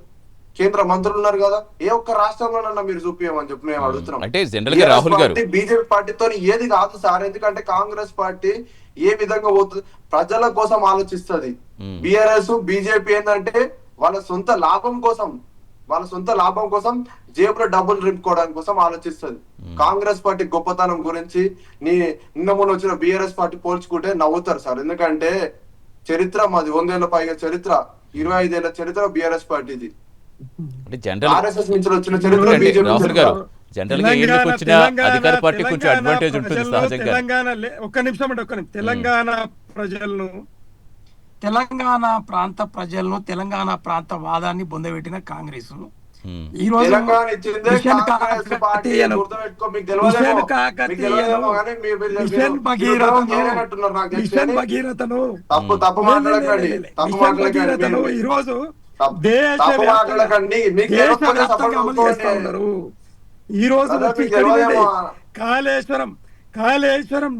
కేంద్ర మంత్రులు ఉన్నారు కదా, ఏ ఒక్క రాష్ట్రంలోనన్నా మీరు చూపించమని చెప్పి మేము అడుగుతున్నాం. అంటే జనరల్ గా రాహుల్ గారు, బీజేపీ పార్టీతో ఏది కాదు సార్. ఎందుకంటే కాంగ్రెస్ పార్టీ ఏ విధంగా పోతుంది, ప్రజల కోసం ఆలోచిస్తుంది. బీఆర్ఎస్ బీజేపీ ఏంటంటే వాళ్ళ సొంత లాభం కోసం జేబులో డబ్బులు రింపుకోవడానికి కోసం ఆలోచిస్తుంది. కాంగ్రెస్ పార్టీ గొప్పతనం గురించి నిన్న మొన్న వచ్చిన బీఆర్ఎస్ పార్టీ పోల్చుకుంటే నవ్వుతారు సార్. ఎందుకంటే చరిత్ర మాది 100 ఏళ్ల పైగా చరిత్ర, 25 ఏళ్ల చరిత్ర బీఆర్ఎస్ పార్టీది. ఆర్ఎస్ఎస్ నుంచి వచ్చిన చరిత్ర బీజేపీ. రాహుల్ గారు, జనరల్ గా ఎందుకు వచ్చిన అధికార పార్టీ కొంచెం అడ్వాంటేజ్ ఉంటుంది సహజంగా. ఒక్క నిమిషం తెలంగాణ ప్రాంత ప్రజలను తెలంగాణ ప్రాంత వాదాన్ని బొందబెట్టిన కాంగ్రెస్ ఈ రోజు భగీరథను ఈ రోజు ఈ రోజు కాళేశ్వరం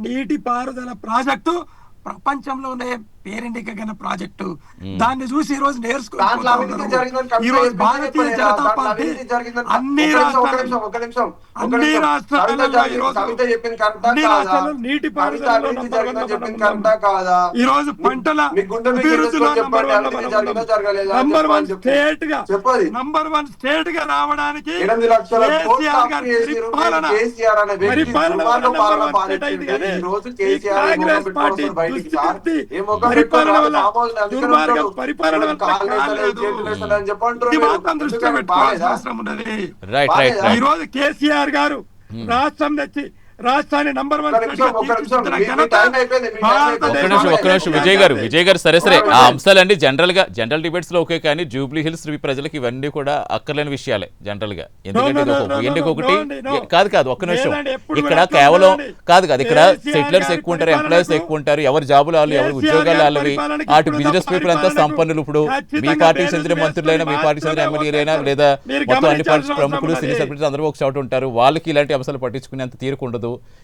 నీటి పారుదల ప్రాజెక్టు ప్రపంచంలోనే పేరెండికగల ప్రాజెక్టు. దాన్ని చూసి ఈ రోజు నేర్చుకుంటున్నారు. ఈ రోజు భారతీయ జనతా పార్టీ అన్ని రాష్ట్రాలలో నీటి పారుదలలో ఈ రోజు పంటల అభివృద్ధిలో నంబర్ వన్ స్టేట్ గా రావడానికి కాంగ్రెస్ పార్టీ పరిపాలన వల్ల దుర్మార్గం పరిపాలన అవసరం ఉన్నది. ఈ రోజు కేసీఆర్ గారు రాష్ట్రం తెచ్చి రాష్ట్రాన్ని నంబర్ 1 ఒక్క నిమిషం, మీ టైం అయిపోయింది, మీ టైం అయిపోయింది. ఒక్క నిమిషం విజయ్ గారు సరే ఆ అంశాలన్నీ జనరల్ డిబేట్స్ లో ఓకే, కానీ జూబ్లీ హిల్స్ ప్రజలకు ఇవన్నీ కూడా అక్కర్లేని విషయాలే జనరల్ గా. ఎందుకంటే ఎన్నిక ఒకటి కాదు ఒక్క నిమిషం, ఇక్కడ కేవలం కాదు ఇక్కడ సెటిలర్స్ ఎక్కువ ఉంటారు, ఎంప్లాయీస్ ఎక్కువ ఉంటారు, ఎవరి జాబులు వాళ్ళు, ఎవరి ఉద్యోగాలు వాళ్ళవి, అటు బిజినెస్ పీపుల్ అంతా సంపన్నులు. ఇప్పుడు మీ పార్టీకి చెందిన మంత్రులైనా, మీ పార్టీకి చెందిన ఎమ్మెల్యేలైనా, లేదా మొత్తం అన్ని పార్టీ ప్రముఖులు, సినీ సెలబ్రిటీస్ అందరూ ఒక చోట ఉంటారు. వాళ్ళకి ఇలాంటి అంశాలు పట్టించుకునేంత తీరుకుండదు.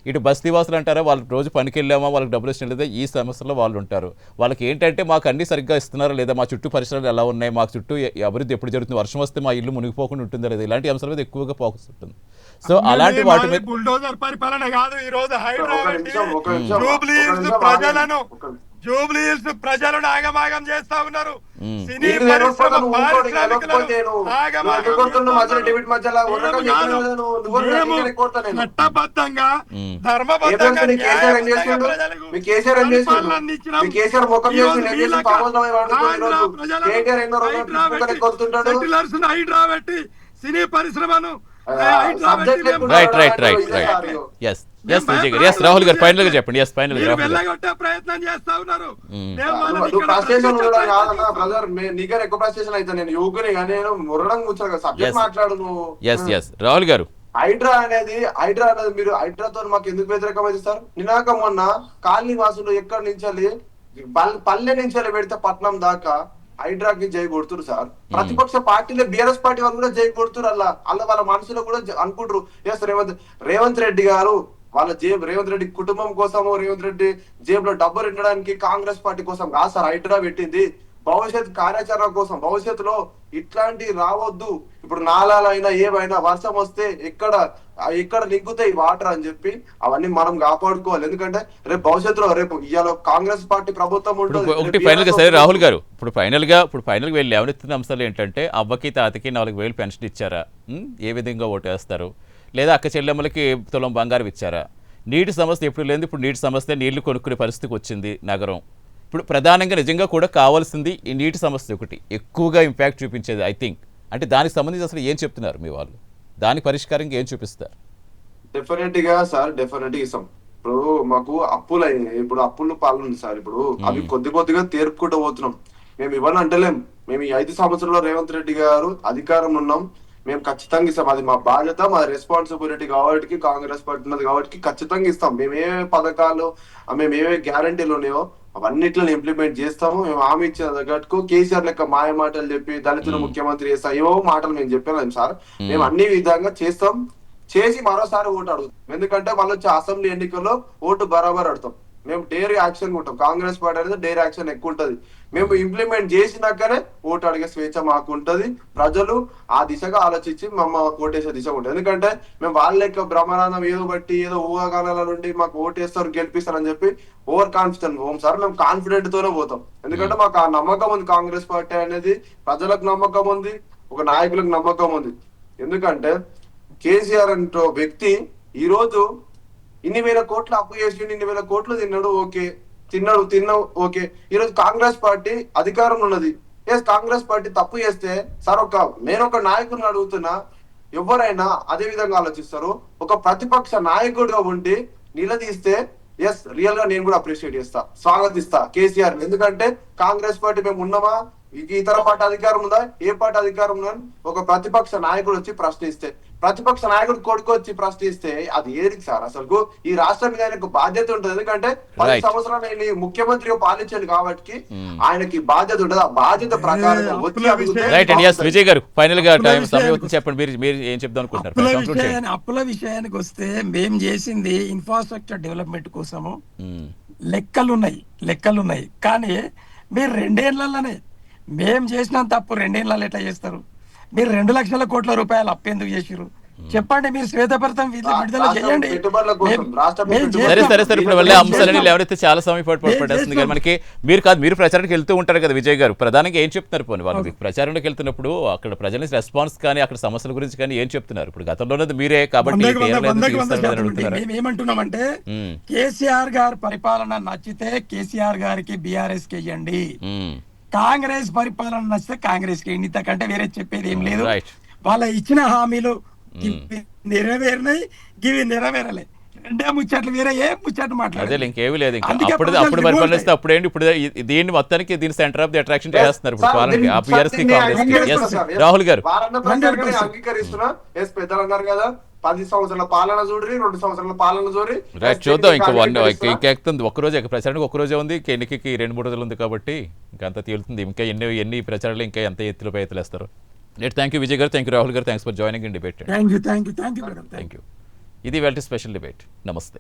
ఇటు బస్తీవాసులు అంటారా, వాళ్ళకి రోజు పనికి వెళ్ళామా, వాళ్ళకి డబ్బులు ఇష్టం లేదా, ఈ సమస్యలో వాళ్ళు ఉంటారు. వాళ్ళకి ఏంటంటే మాకు అన్ని సరిగ్గా ఇస్తున్నారా లేదా, మా చుట్టూ పరిసరాలు ఎలా ఉన్నాయి, మాకు చుట్టూ అభివృద్ధి ఎప్పుడు జరుగుతుంది, వర్షం వస్తే మా ఇల్లు మునిగిపోకుండా ఉంటుందా లేదా, ఇలాంటి అంశాల మీద ఎక్కువగా ఫోకస్ ఉంటుంది. సో అలాంటి వాటి మీద బుల్డోజర్ పరిపాలన కాదు. ఈ రోజు జూబ్లీ హిల్స్ ప్రజలను ఆగమాగం చేస్తా ఉన్నారు. చట్టబద్ధంగా ధర్మబద్ధంగా హైడ్రా పెట్టి సినీ పరిశ్రమను రాహుల్ గారు ఫైనల్ గా చెప్పండి. ప్రయత్నం చేస్తా ఉన్నారు. రాహుల్ గారు, హైడ్రా అనేది మీరు హైడ్రాతో మాకు ఎందుకు వ్యతిరేకమైతే సార్? నినాక మొన్న కాలనీ వాసులు ఎక్కడి నుంచి పల్లె నుంచి పెడితే పట్నం దాకా హైడ్రాకి జై కొడుతురు సార్. ప్రతిపక్ష పార్టీలో బీఆర్ఎస్ పార్టీ వాళ్ళు కూడా జై కొడుతురు. వాళ్ళ మనసులో కూడా అనుకుంటారు, ఎస్ రేవంత్ రెడ్డి గారు వాళ్ళ రేవంత్ రెడ్డి కుటుంబం కోసము, రేవంత్ రెడ్డి జేబులో డబ్బులు ఉండడానికి కాంగ్రెస్ పార్టీ కోసం కాదు సార్ హైడ్రా పెట్టింది, భవిష్యత్ కార్యాచరణ కోసం. భవిష్యత్తులో ఇట్లాంటి రావద్దు, ఇప్పుడు నాలాలైనా ఏమైనా వర్షం వస్తే ఎక్కడ నిగ్గుతాయి వాటర్ అని చెప్పి అవన్నీ మనం కాపాడుకోవాలి. ఎందుకంటే రేపు భవిష్యత్తులో రేపు ఇవాళ కాంగ్రెస్ పార్టీ ప్రభుత్వం ఉంటుంది. ఒకటి ఫైనల్ గా సరే రాహుల్ గారు, ఇప్పుడు ఫైనల్ గా వీళ్ళు లేవనెత్తిన అంశాలు ఏంటంటే అవ్వకి తాతకి 4,000 పెన్షన్ ఇచ్చారా, ఏ విధంగా ఓటు వేస్తారు, లేదా అక్క చెల్లెమ్మలకి తులం బంగారం ఇచ్చారా, నీటి సమస్య ఎప్పుడు లేదు, ఇప్పుడు నీటి సమస్య నీళ్లు కొనుక్కునే పరిస్థితికి వచ్చింది నగరం. ఇప్పుడు ప్రధానంగా నిజంగా కూడా కావాల్సింది ఈ నీటి సమస్య ఒకటి ఎక్కువగా ఇంపాక్ట్ చూపించేది ఐ థింక్. అంటే దానికి సంబంధించి అసలు ఏం చెప్తున్నారు మీ వాళ్ళు, దానికి పరిష్కారంగా ఏం చూపిస్తారు? డెఫినెట్ గా ఇస్తాం. ఇప్పుడు మాకు అప్పులు అయినాయి, ఇప్పుడు అప్పులు పాలన సార్. ఇప్పుడు అవి కొద్దిగా తేరుపుకుంటూ పోతున్నాం. మేము ఇవ్వని అంటలేం. మేము ఈ 5 సంవత్సరాల్లో రేవంత్ రెడ్డి గారు అధికారంలో ఉన్నాం, మేము ఖచ్చితంగా ఇస్తాం. అది మా బాధ్యత, మా రెస్పాన్సిబిలిటీ కాబట్టి, కాంగ్రెస్ పార్టీ ఉన్నది కాబట్టి ఖచ్చితంగా ఇస్తాం. మేమేమే పథకాలు, మేమేమే గ్యారంటీలు ఉన్నాయో అవన్నిట్లను ఇంప్లిమెంట్ చేస్తాము. మేము హామీ ఇచ్చిన తగ్గట్టుకు కేసీఆర్ లెక్క మాయ మాటలు చెప్పి దళితులు ముఖ్యమంత్రి చేస్తాం ఏవో మాటలు మేము చెప్పలేము సార్. మేము అన్ని విధంగా చేస్తాం, చేసి మరోసారి ఓటు అడుగుతాం. ఎందుకంటే వాళ్ళు వచ్చే అసెంబ్లీ ఎన్నికల్లో ఓటు బరాబర్ అడుగుతాం. మేము డేర్ యాక్షన్ ఉంటాం. కాంగ్రెస్ పార్టీ అనేది డేర్ యాక్షన్ ఎక్కువ ఉంటది. మేము ఇంప్లిమెంట్ చేసినాకనే ఓటు అడిగే స్వేచ్ఛ మాకు ఉంటది. ప్రజలు ఆ దిశగా ఆలోచించి ఓటేసే దిశ ఉంటుంది. ఎందుకంటే మేము వాళ్ళ లెక్క బ్రహ్మానందం ఏదో బట్టి ఏదో ఊహాగానాల నుండి మాకు ఓటేస్తారు గెలిపిస్తారని చెప్పి ఓవర్ కాన్ఫిడెంట్ పోం సార్. మేము కాన్ఫిడెంట్ తోనే పోతాం. ఎందుకంటే మాకు ఆ నమ్మకం ఉంది. కాంగ్రెస్ పార్టీ అనేది ప్రజలకు నమ్మకం ఉంది, ఒక నాయకులకు నమ్మకం ఉంది. ఎందుకంటే కేసీఆర్ అంటే వ్యక్తి ఈ రోజు ఇన్ని వేల కోట్లు అప్పు చేసి ఇన్ని వేల కోట్లు తిన్నాడు ఓకే. ఈరోజు కాంగ్రెస్ పార్టీ అధికారంలో ఉన్నది. ఎస్ కాంగ్రెస్ పార్టీ తప్పు చేస్తే సార్ నేను ఒక నాయకుడిని అడుగుతున్నా, ఎవరైనా అదే విధంగా ఆలోచిస్తారు. ఒక ప్రతిపక్ష నాయకుడిగా ఉండి నిలదీస్తే ఎస్ రియల్ గా నేను కూడా అప్రిషియేట్ చేస్తా, స్వాగతిస్తా కేసీఆర్. ఎందుకంటే కాంగ్రెస్ పార్టీ మేము ఉన్నామా, ఇతర పార్టీ అధికారం ఉందా, ఏ పార్టీ అధికారం ఉందని ఒక ప్రతిపక్ష నాయకుడు వచ్చి ప్రశ్నిస్తే, ప్రతిపక్ష నాయకుడు కొడుకు వచ్చి ప్రశ్నిస్తే అది ఏది సార్? అసలు ఈ రాష్ట్రం మీద ఆయనకు బాధ్యత ఉంటుంది. ఎందుకంటే 10 సంవత్సరాలు ఆయన ముఖ్యమంత్రిగా పాలించాడు కాబట్టి ఆయనకి బాధ్యత ఉంటుంది. ఆ బాధ్యత ప్రకారం విజయ్ గారు ఫైనల్ గా చెప్పండి, మీరు ఏం చెప్దాం అనుకుంటున్నారు? అప్పుల విషయానికి వస్తే మేము చేసింది ఇన్ఫ్రాస్ట్రక్చర్ డెవలప్మెంట్ కోసము లెక్కలున్నాయి. కానీ మీరు 2 ఏళ్లలోనే మేము చేసినంత తప్పు 2 ఏళ్ళలో ఎట్లా చేస్తారు? మీరు 2 లక్షల కోట్ల రూపాయలు అప్పు ఎందుకు చేసిరు చెప్పండి. మీరు శ్వేతపత్రం విడుదల చేయండి. సరే ఇప్పుడు వెళ్ళే అంశాలని ఎవరైతే చాలా సమయం పట్టేస్తుంది కానీ మనకి మీరు ప్రచారానికి వెళ్తూ ఉంటారు కదా విజయ్ గారు, ప్రధానంగా ఏం చెప్తున్నారు? పోనీ వాళ్ళు ప్రచారానికి వెళ్తున్నప్పుడు అక్కడ ప్రజల రెస్పాన్స్ కానీ అక్కడ సమస్యల గురించి కానీ ఏం చెప్తున్నారు? ఇప్పుడు గతంలోనే మీరే కాబట్టి ఏమంటున్నామంటే కేసీఆర్ గారి పరిపాలన నచ్చితే కేసీఆర్ గారికి బీఆర్ఎస్ కి ఇవ్వండి, కాంగ్రెస్ పరిపాలన నచ్చితే కాంగ్రెస్ కి ఇంతకంటే వేరే చెప్పేది ఏం లేదు. వాళ్ళ ఇచ్చిన హామీలు నెరవేరినాయి, గివి నెరవేరలే. అంటే ముచ్చట్లు వేరే ఏ ముచ్చట్లు అదే మాట్లాడాలి. ఇంకేమీ లేదు ఇంకా అందుకే అప్పుడు ప్రజలు అప్పుడు revolt పరిపాలనిస్తే అప్పుడేంటి ఇప్పుడు దీన్ని మొత్తానికి దీని సెంటర్ ఆఫ్ ది అట్రాక్షన్ చేస్తున్నారు ఇప్పుడు సార్, పాలనకి ఆ సార్, బీఆర్ఎస్ దీన్ని కాంగ్రెస్ అంగీకరిస్తున్నా సార్. రాహుల్ గారు వారన్న ప్రచారంగానే 100%. అంగీకరిస్తున్నా. పెద్దలు అన్నారు కదా 10 సంవత్సరాల పాలన చూడరి, 2 సంవత్సరాల పాలన చూడరి. రైట్ చూద్దాం ఇంకా అంగీకరిస్తున్నా. ఇంకా ఎక్కుతుంది ఒక్కరోజే ప్రచారానికి ఒక్కరోజే ఉంది ఎన్నికకి 2-3 రోజులు ఉంది కాబట్టి ఇంకా అంత తేలుతుంది ఇంకా ఎన్ని ప్రచారాలు ఇంకా ఎంత ఎత్తులు పై ఎత్తులు వేస్తారు. రైట్ థ్యాంక్ యూ విజయ్ గారు, థ్యాంక్ యూ రాహుల్ గారు, thanks for joining in debate. Thank you madam. Thank you. ఇది ఇవాళ స్పెషల్ డిబేట్. నమస్తే.